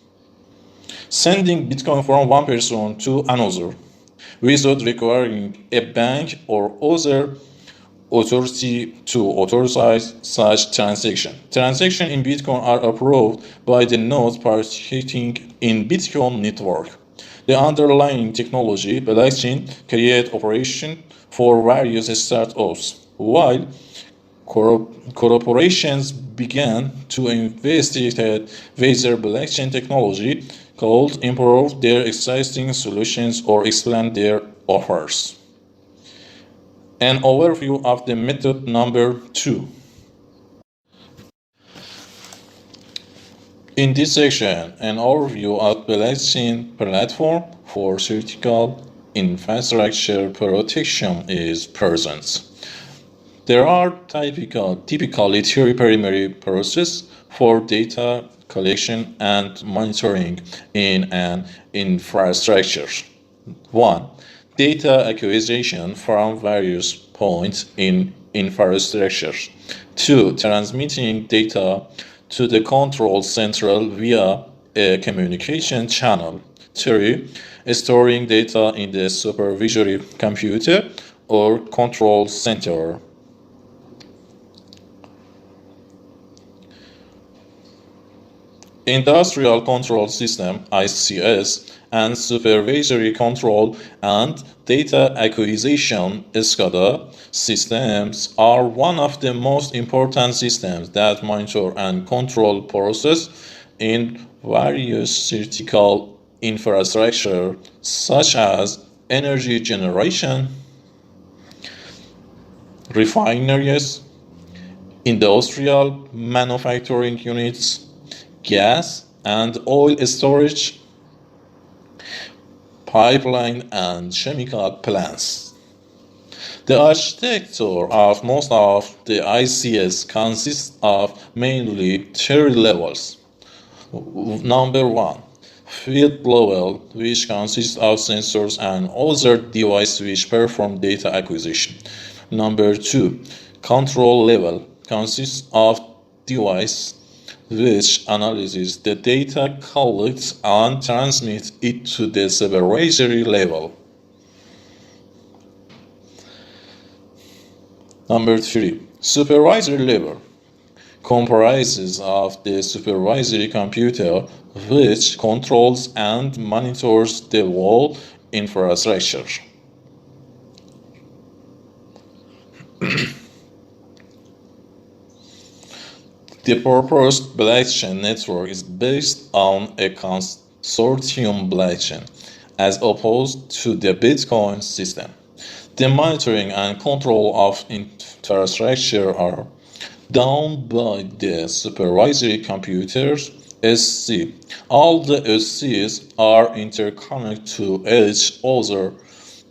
Sending Bitcoin from one person to another without requiring a bank or other authority to authorize such transaction. Transactions in Bitcoin are approved by the nodes participating in Bitcoin network. The underlying technology, blockchain, creates operation for various startups, while corporations began to investigate whether blockchain technology could improve their existing solutions or expand their offers. An overview of the method number 2. In this section, an overview of blockchain platform for critical infrastructure protection is present. There are typically three primary processes for data collection and monitoring in an infrastructure. 1. Data acquisition from various points in infrastructure. 2. Transmitting data to the control center via a communication channel. 3. Storing data in the supervisory computer or control center. Industrial Control System (ICS) and Supervisory Control and Data Acquisition (SCADA) systems are one of the most important systems that monitor and control process in various critical infrastructure such as energy generation, refineries, industrial manufacturing units, gas and oil storage, pipeline and chemical plants. The architecture of most of the ICS consists of mainly three levels. Number one, field level, which consists of sensors and other devices which perform data acquisition. Number two, control level, consists of device which analyzes the data, collects and transmits it to the supervisory level. Number three, supervisory level comprises of the supervisory computer which controls and monitors the whole infrastructure. The proposed blockchain network is based on a consortium blockchain as opposed to the Bitcoin system. The monitoring and control of infrastructure are done by the supervisory computers (SC). All the SCs are interconnected to each other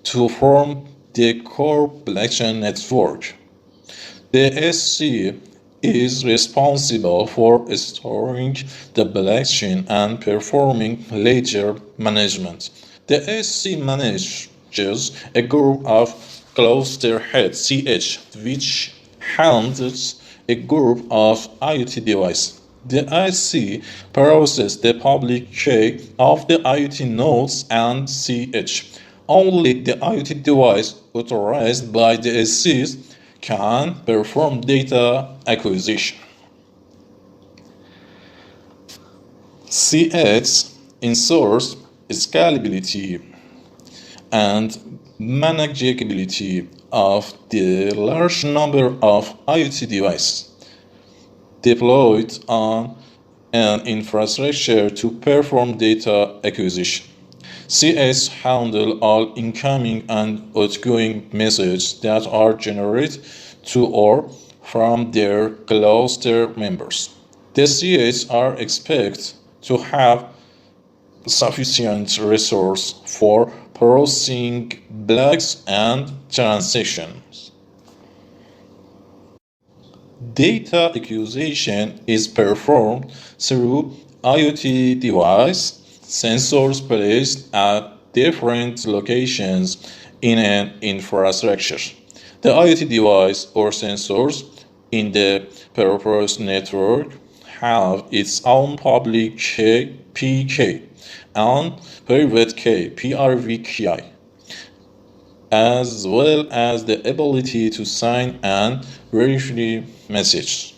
to form the core blockchain network. The SC is responsible for storing the blockchain and performing ledger management. The SC manages a group of cluster heads (CH), which handles a group of IoT devices. The IC processes the public key of the IoT nodes and CH. Only the IoT device authorized by the SCs can perform data acquisition. CX ensures scalability and manageability of the large number of IoT devices deployed on an infrastructure to perform data acquisition. CS handle all incoming and outgoing messages that are generated to or from their cluster members. The CS are expected to have sufficient resource for processing blocks and transactions. Data acquisition is performed through IoT device sensors placed at different locations in an infrastructure. The IoT device or sensors in the proposed network have its own public key (PK) and private key (PRVKI), as well as the ability to sign and verify messages.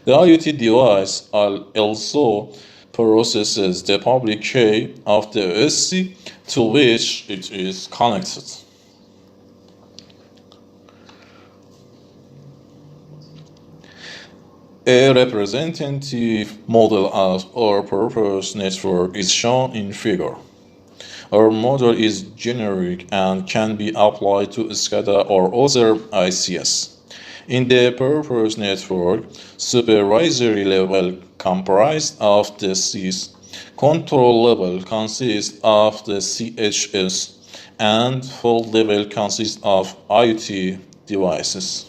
The IoT device also processes the public key of the SC to which it is connected. A representative model of our proposed network is shown in figure. Our model is generic and can be applied to SCADA or other ICS. In the proposed network, supervisory level comprised of the Cs, control level consists of the CHS, and field level consists of IoT devices.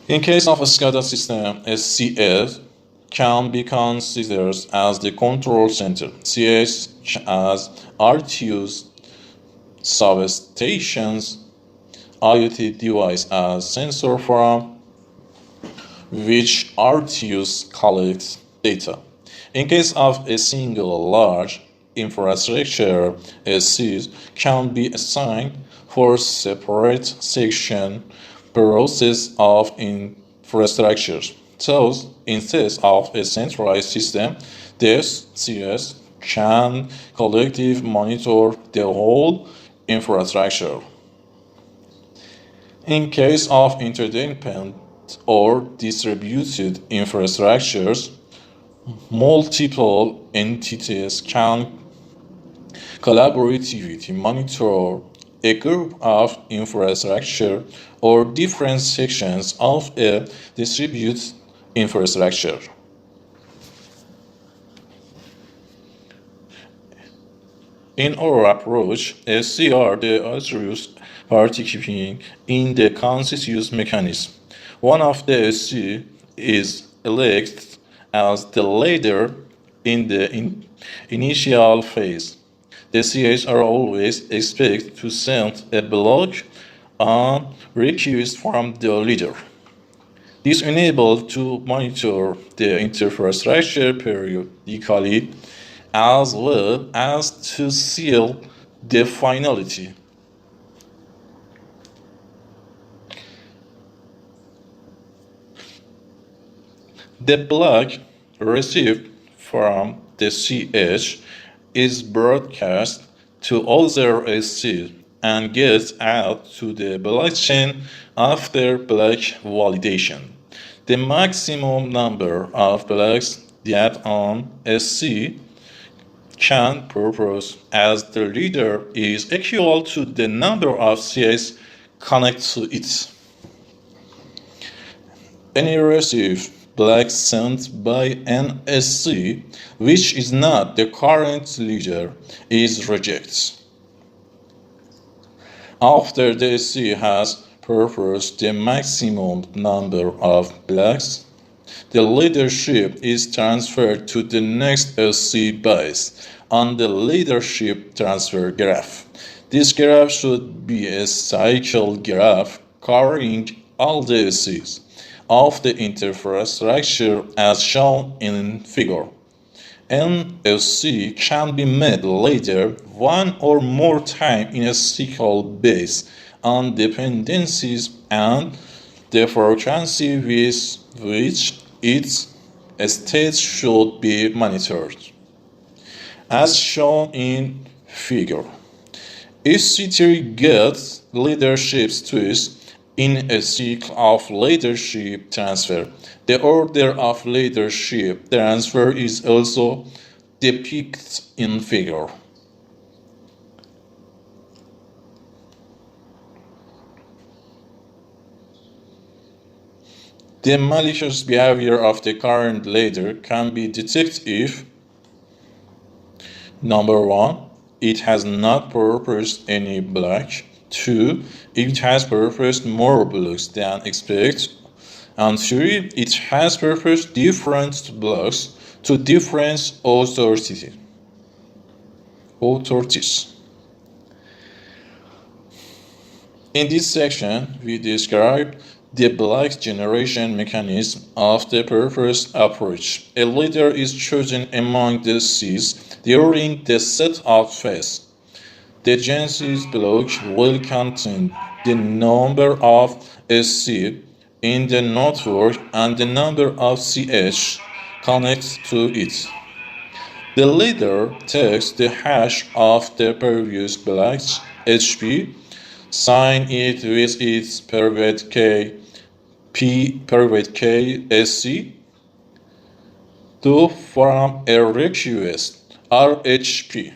In case of a SCADA system, SCS can be considered as the control center, CH as RTUs, substations, IoT device as sensor from which RTUs collect data. In case of a single large infrastructure, SCs can be assigned for separate section process of infrastructures. Thus, instead of a centralized system, this CS can collectively monitor the whole infrastructure. In case of interdependent or distributed infrastructures, multiple entities can collaboratively monitor a group of infrastructure or different sections of a distributed infrastructure. In our approach, SCADA addresses participating in the consensus mechanism. One of the SC is elected as the leader in the initial phase. The CH are always expected to send a block on request from the leader. This enables to monitor the infrastructure periodically as well as to seal the finality. The block received from the CH is broadcast to other SC and gets out to the blockchain after block validation. The maximum number of blocks that an SC can propose as the leader is equal to the number of CS connected to it. Any received block sent by an SC, which is not the current leader, is rejected. After the SC has proposed the maximum number of blocks, the leadership is transferred to the next SC based on the leadership transfer graph. This graph should be a cycle graph covering all the SCs of the infrastructure as shown in figure. An SC can be made later one or more times in a cycle based on dependencies and the frequency with which its state should be monitored. As shown in figure, SC3 gets leadership twist in a cycle of leadership transfer. The order of leadership transfer is also depicted in figure. The malicious behavior of the current leader can be detected if number 1, it has not proposed any block. 2, it has proposed more blocks than expected. And 3, it has proposed different blocks to different authorities. In this section, we describe the block generation mechanism of the proposed approach. A leader is chosen among the Cs during the setup phase. The Genesis block will contain the number of SC in the network and the number of CH connected to it. The leader takes the hash of the previous blocks HP, sign it with its private key SC to form a request RHP.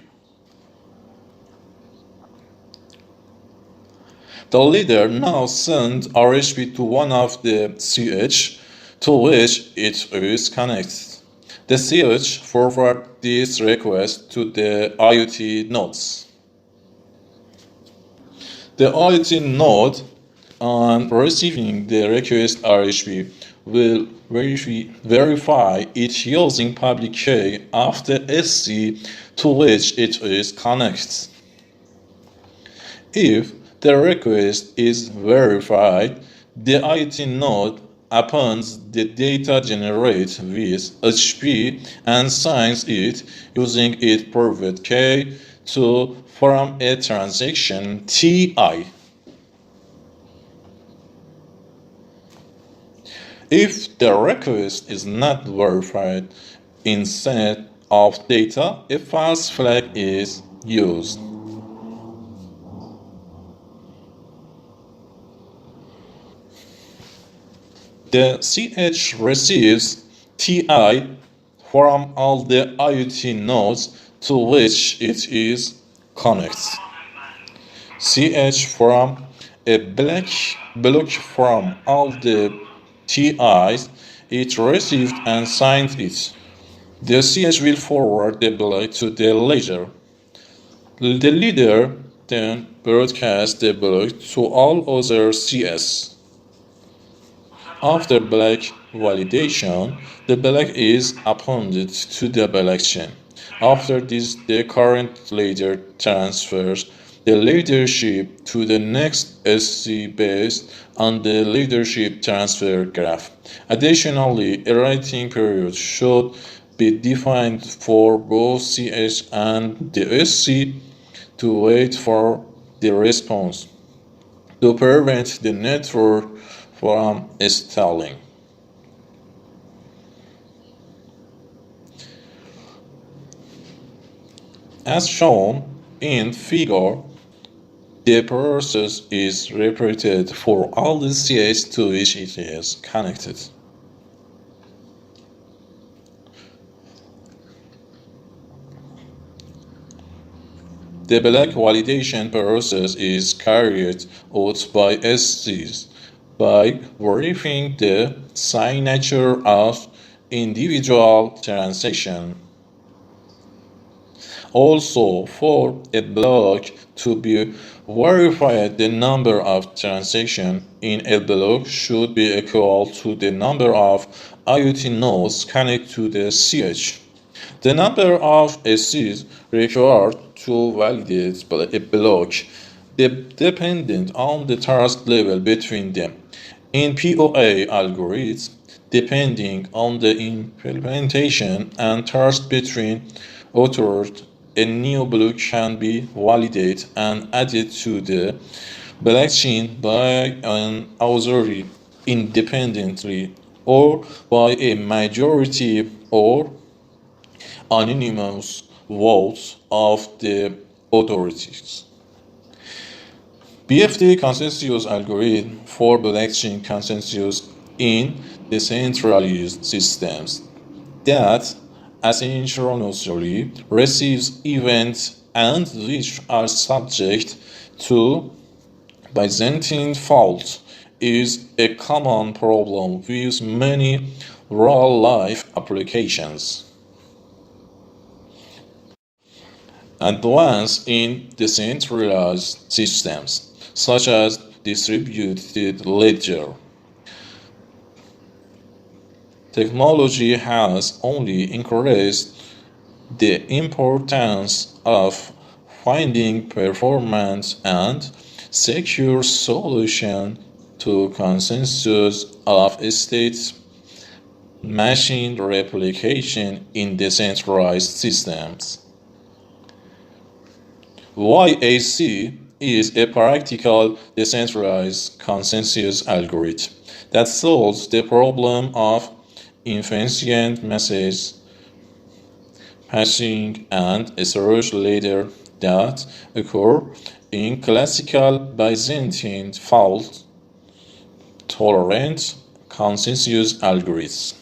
The leader now sends RHP to one of the CH to which it is connected. The CH forwards this request to the IoT nodes. The IoT node, on receiving the request RHP, will verify it using public key of the SC to which it is connected. If the request is verified, the IoT node appends the data generated with HP and signs it using its private key to form a transaction TI. If the request is not verified in set of data, a false flag is used. The CH receives TI from all the IoT nodes to which it is connected. CH from a block from all the TIs it received and signed it. The CH will forward the block to the ledger. The leader then broadcasts the block to all other CS. After block validation, the block is appended to the blockchain. After this, the current leader transfers the leadership to the next SC based on the leadership transfer graph. Additionally, a writing period should be defined for both CS and the SC to wait for the response to prevent the network from stalling. As shown in figure, the process is repeated for all the CS to which it is connected. The block validation process is carried out by SCs by verifying the signature of individual transactions. Also, for a block to be verified, the number of transactions in a block should be equal to the number of IoT nodes connected to the CH. The number of SCs required to validate a block dependent on the trust level between them. In POA algorithms, depending on the implementation and trust between authors, a new block can be validated and added to the blockchain by an authority independently or by a majority or anonymous votes of the authorities. BFD consensus algorithm for blockchain consensus in decentralized systems that asynchronously receives events and which are subject to Byzantine fault is a common problem with many real-life applications. Advanced in decentralized systems, such as distributed ledger. Technology has only increased the importance of finding performance and secure solution to consensus of state machine replication in decentralized systems. YAC is a practical decentralized consensus algorithm that solves the problem of inefficient message passing and storage layer that occur in classical Byzantine fault tolerant consensus algorithms.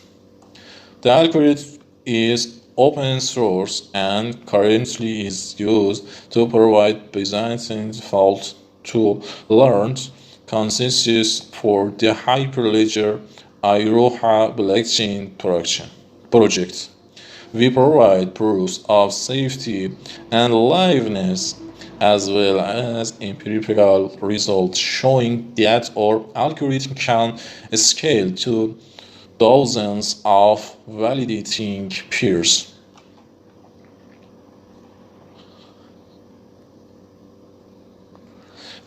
The algorithm is open source and currently is used to provide Byzantine fault tolerant consensus for the Hyperledger Iroha blockchain project. We provide proofs of safety and liveness as well as empirical results showing that our algorithm can scale to dozens of validating peers.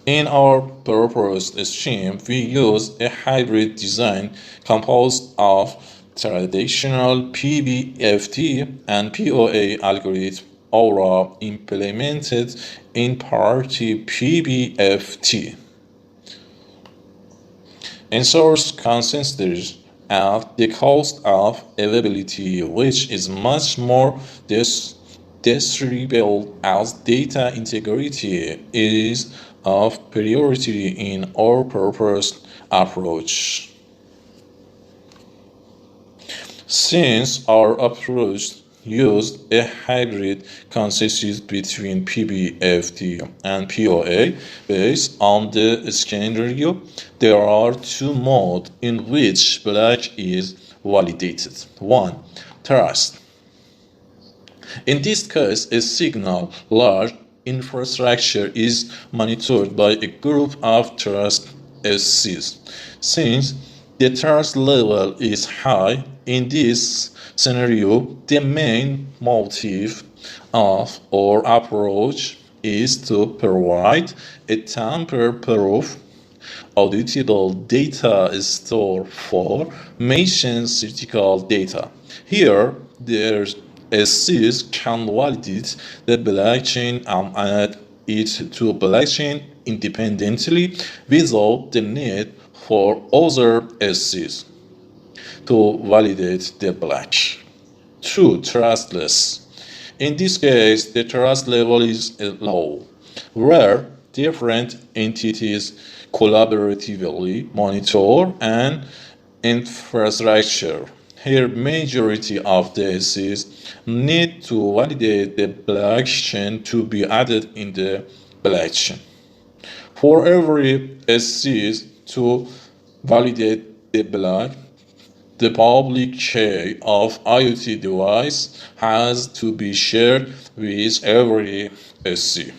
In our proposed scheme, we use a hybrid design composed of traditional PBFT and POA algorithm Aura implemented in party PBFT. In source consensus at the cost of availability, which is much more desirable as data integrity is of priority in our purposed approach. Since our approach used a hybrid consensus between PBFT and POA based on the scenario, there are two modes in which black is validated. One, trust. In this case, a signal large infrastructure is monitored by a group of trust SCs. Since the trust level is high, in this scenario, the main motive of our approach is to provide a tamper-proof auditable data store for mission-critical data. Here, there's a SIS can validate the blockchain and add it to blockchain independently without the need for other SIs to validate the block. 2. Trustless. In this case, the trust level is low, where different entities collaboratively monitor an infrastructure. Here, majority of the SCs need to validate the blockchain to be added in the blockchain. For every SC to validate the block, the public key of IoT device has to be shared with every SC.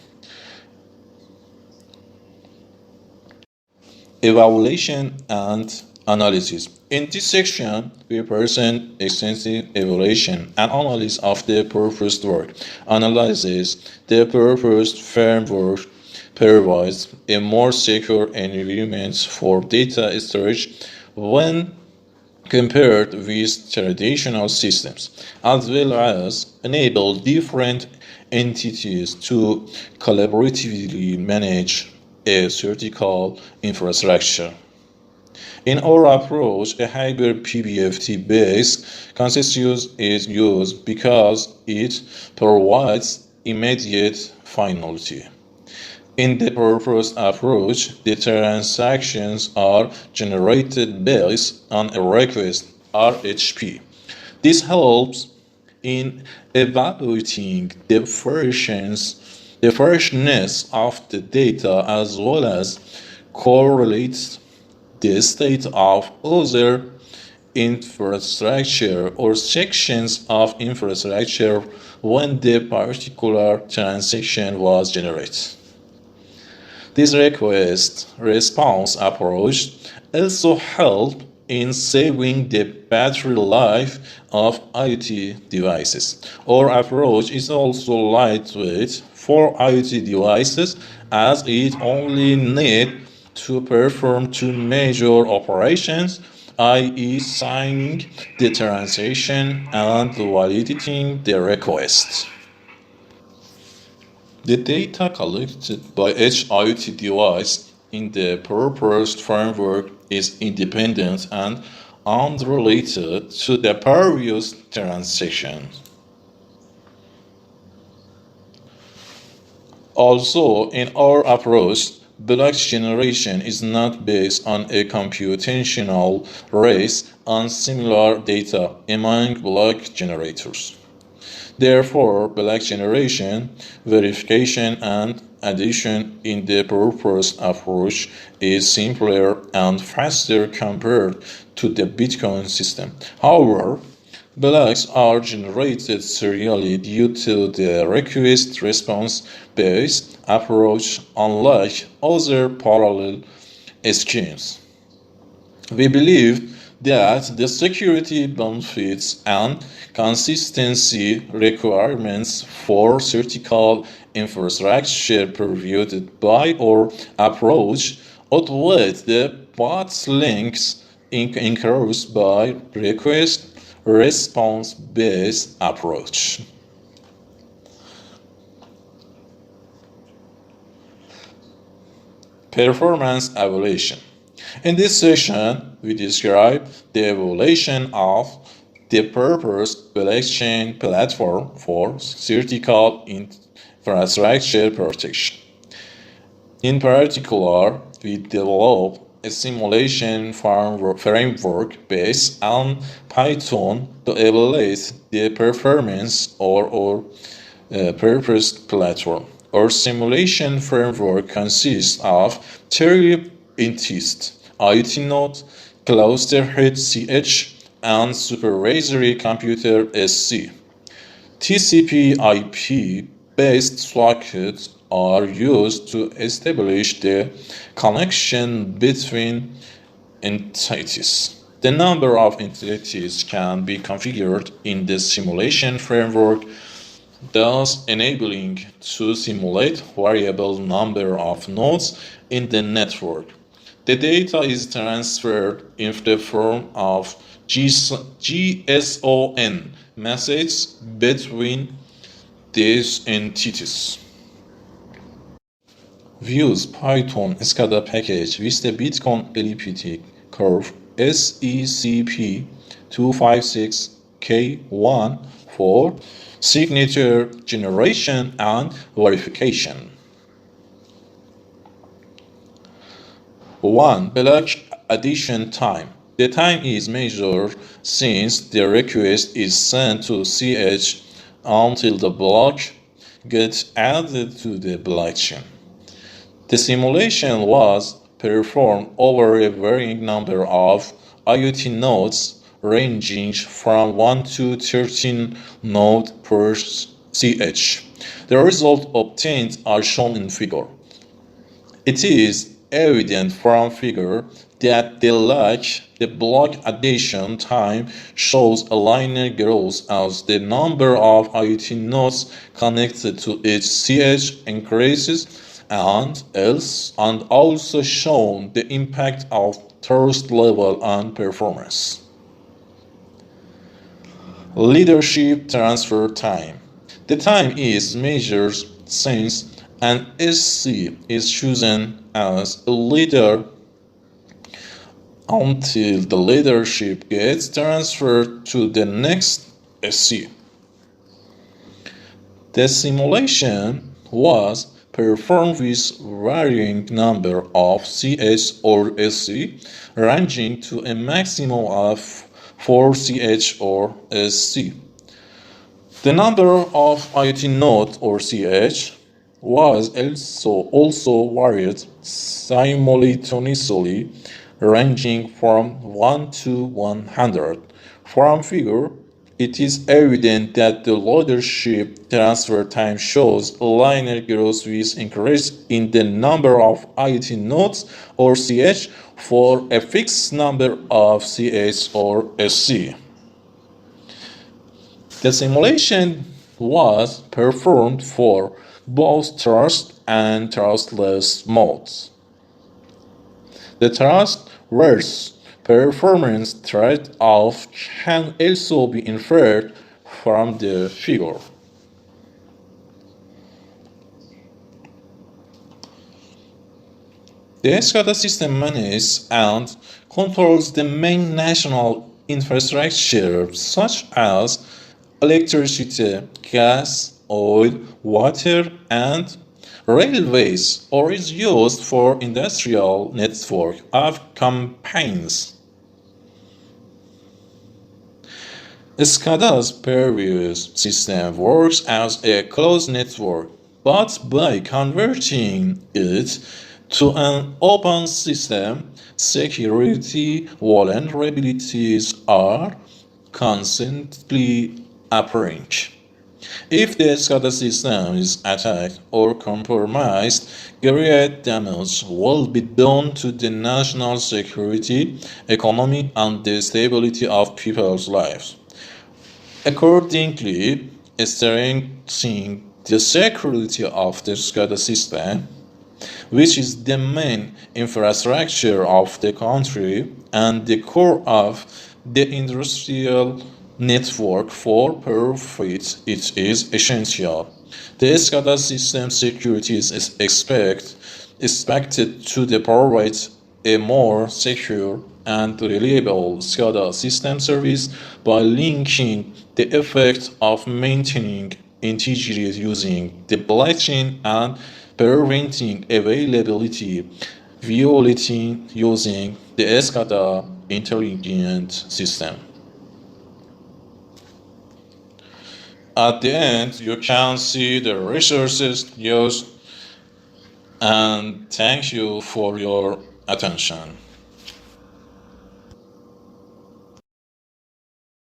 Evaluation and analysis. In this section, we present extensive evaluation and analysis of the proposed work. Analyzes the proposed framework provides a more secure environment for data storage when compared with traditional systems, as well as enable different entities to collaboratively manage a critical infrastructure. In our approach, a hybrid PBFT-based consensus is used because it provides immediate finality. In the proposed approach, the transactions are generated based on a request RHP. This helps in evaluating the freshness of the data as well as correlates the state of other infrastructure or sections of infrastructure when the particular transaction was generated. This request response approach also helps in saving the battery life of IoT devices. Our approach is also lightweight for IoT devices as it only needs to perform two major operations, i.e. signing the transaction and validating the request. The data collected by each IoT device in the proposed framework is independent and unrelated to the previous transaction. Also, in our approach, block generation is not based on a computational race on similar data among block generators. Therefore, block generation, verification, and addition in the proposed approach is simpler and faster compared to the Bitcoin system. However, blocks are generated serially due to the request response based approach, unlike other parallel schemes. We believe that the security benefits and consistency requirements for critical infrastructure provided by our approach outweigh the bottlenecks incurred by request response based approach. Performance evaluation. In this session, we describe the evolution of the purpose blockchain platform for critical infrastructure protection. In particular, we develop a simulation framework based on Python to evaluate the performance of our purpose platform. Our simulation framework consists of three entities: IoT node, cluster head CH, and supervisory computer SC. TCP/IP based sockets are used to establish the connection between entities. The number of entities can be configured in the simulation framework, thus enabling to simulate variable number of nodes in the network. The data is transferred in the form of GSON messages between these entities. We use Python SCADA package with the Bitcoin elliptic curve SECP256K1 for signature generation and verification. 1. Block addition time. The time is measured since the request is sent to CH until the block gets added to the blockchain. The simulation was performed over a varying number of IoT nodes ranging from 1 to 13 nodes per CH. The results obtained are shown in figure. It is evident from figure that the block addition time shows a linear growth as the number of IoT nodes connected to each CH increases, and also shown the impact of thirst level on performance. Leadership transfer time. The time is measured since an SC is chosen as a leader until the leadership gets transferred to the next SC. The simulation was performed with varying number of CH or SC, ranging to a maximum of 4 CH or SC. The number of IoT nodes or CH was also varied simultaneously, ranging from 1 to 100. From figure, it is evident that the leadership transfer time shows a linear growth with increase in the number of IoT nodes or CH for a fixed number of CH or SC. The simulation was performed for both trust and trustless modes. The trust versus performance trade-off can also be inferred from the figure. The SCADA system manages and controls the main national infrastructure such as electricity, gas, oil, water, and railways, or is used for industrial network of campaigns. SCADA's previous system works as a closed network, but by converting it to an open system, security vulnerabilities are constantly apparent. If the SCADA system is attacked or compromised, great damage will be done to the national security, economy, and the stability of people's lives. Accordingly, strengthening the security of the SCADA system, which is the main infrastructure of the country and the core of the industrial network for profit, it is essential. The SCADA system security is expected to provide a more secure and reliable SCADA system service by linking the effect of maintaining integrity using the blockchain and preventing availability violating using the SCADA intelligent system. At the end, you can see the resources used, and thank you for your attention.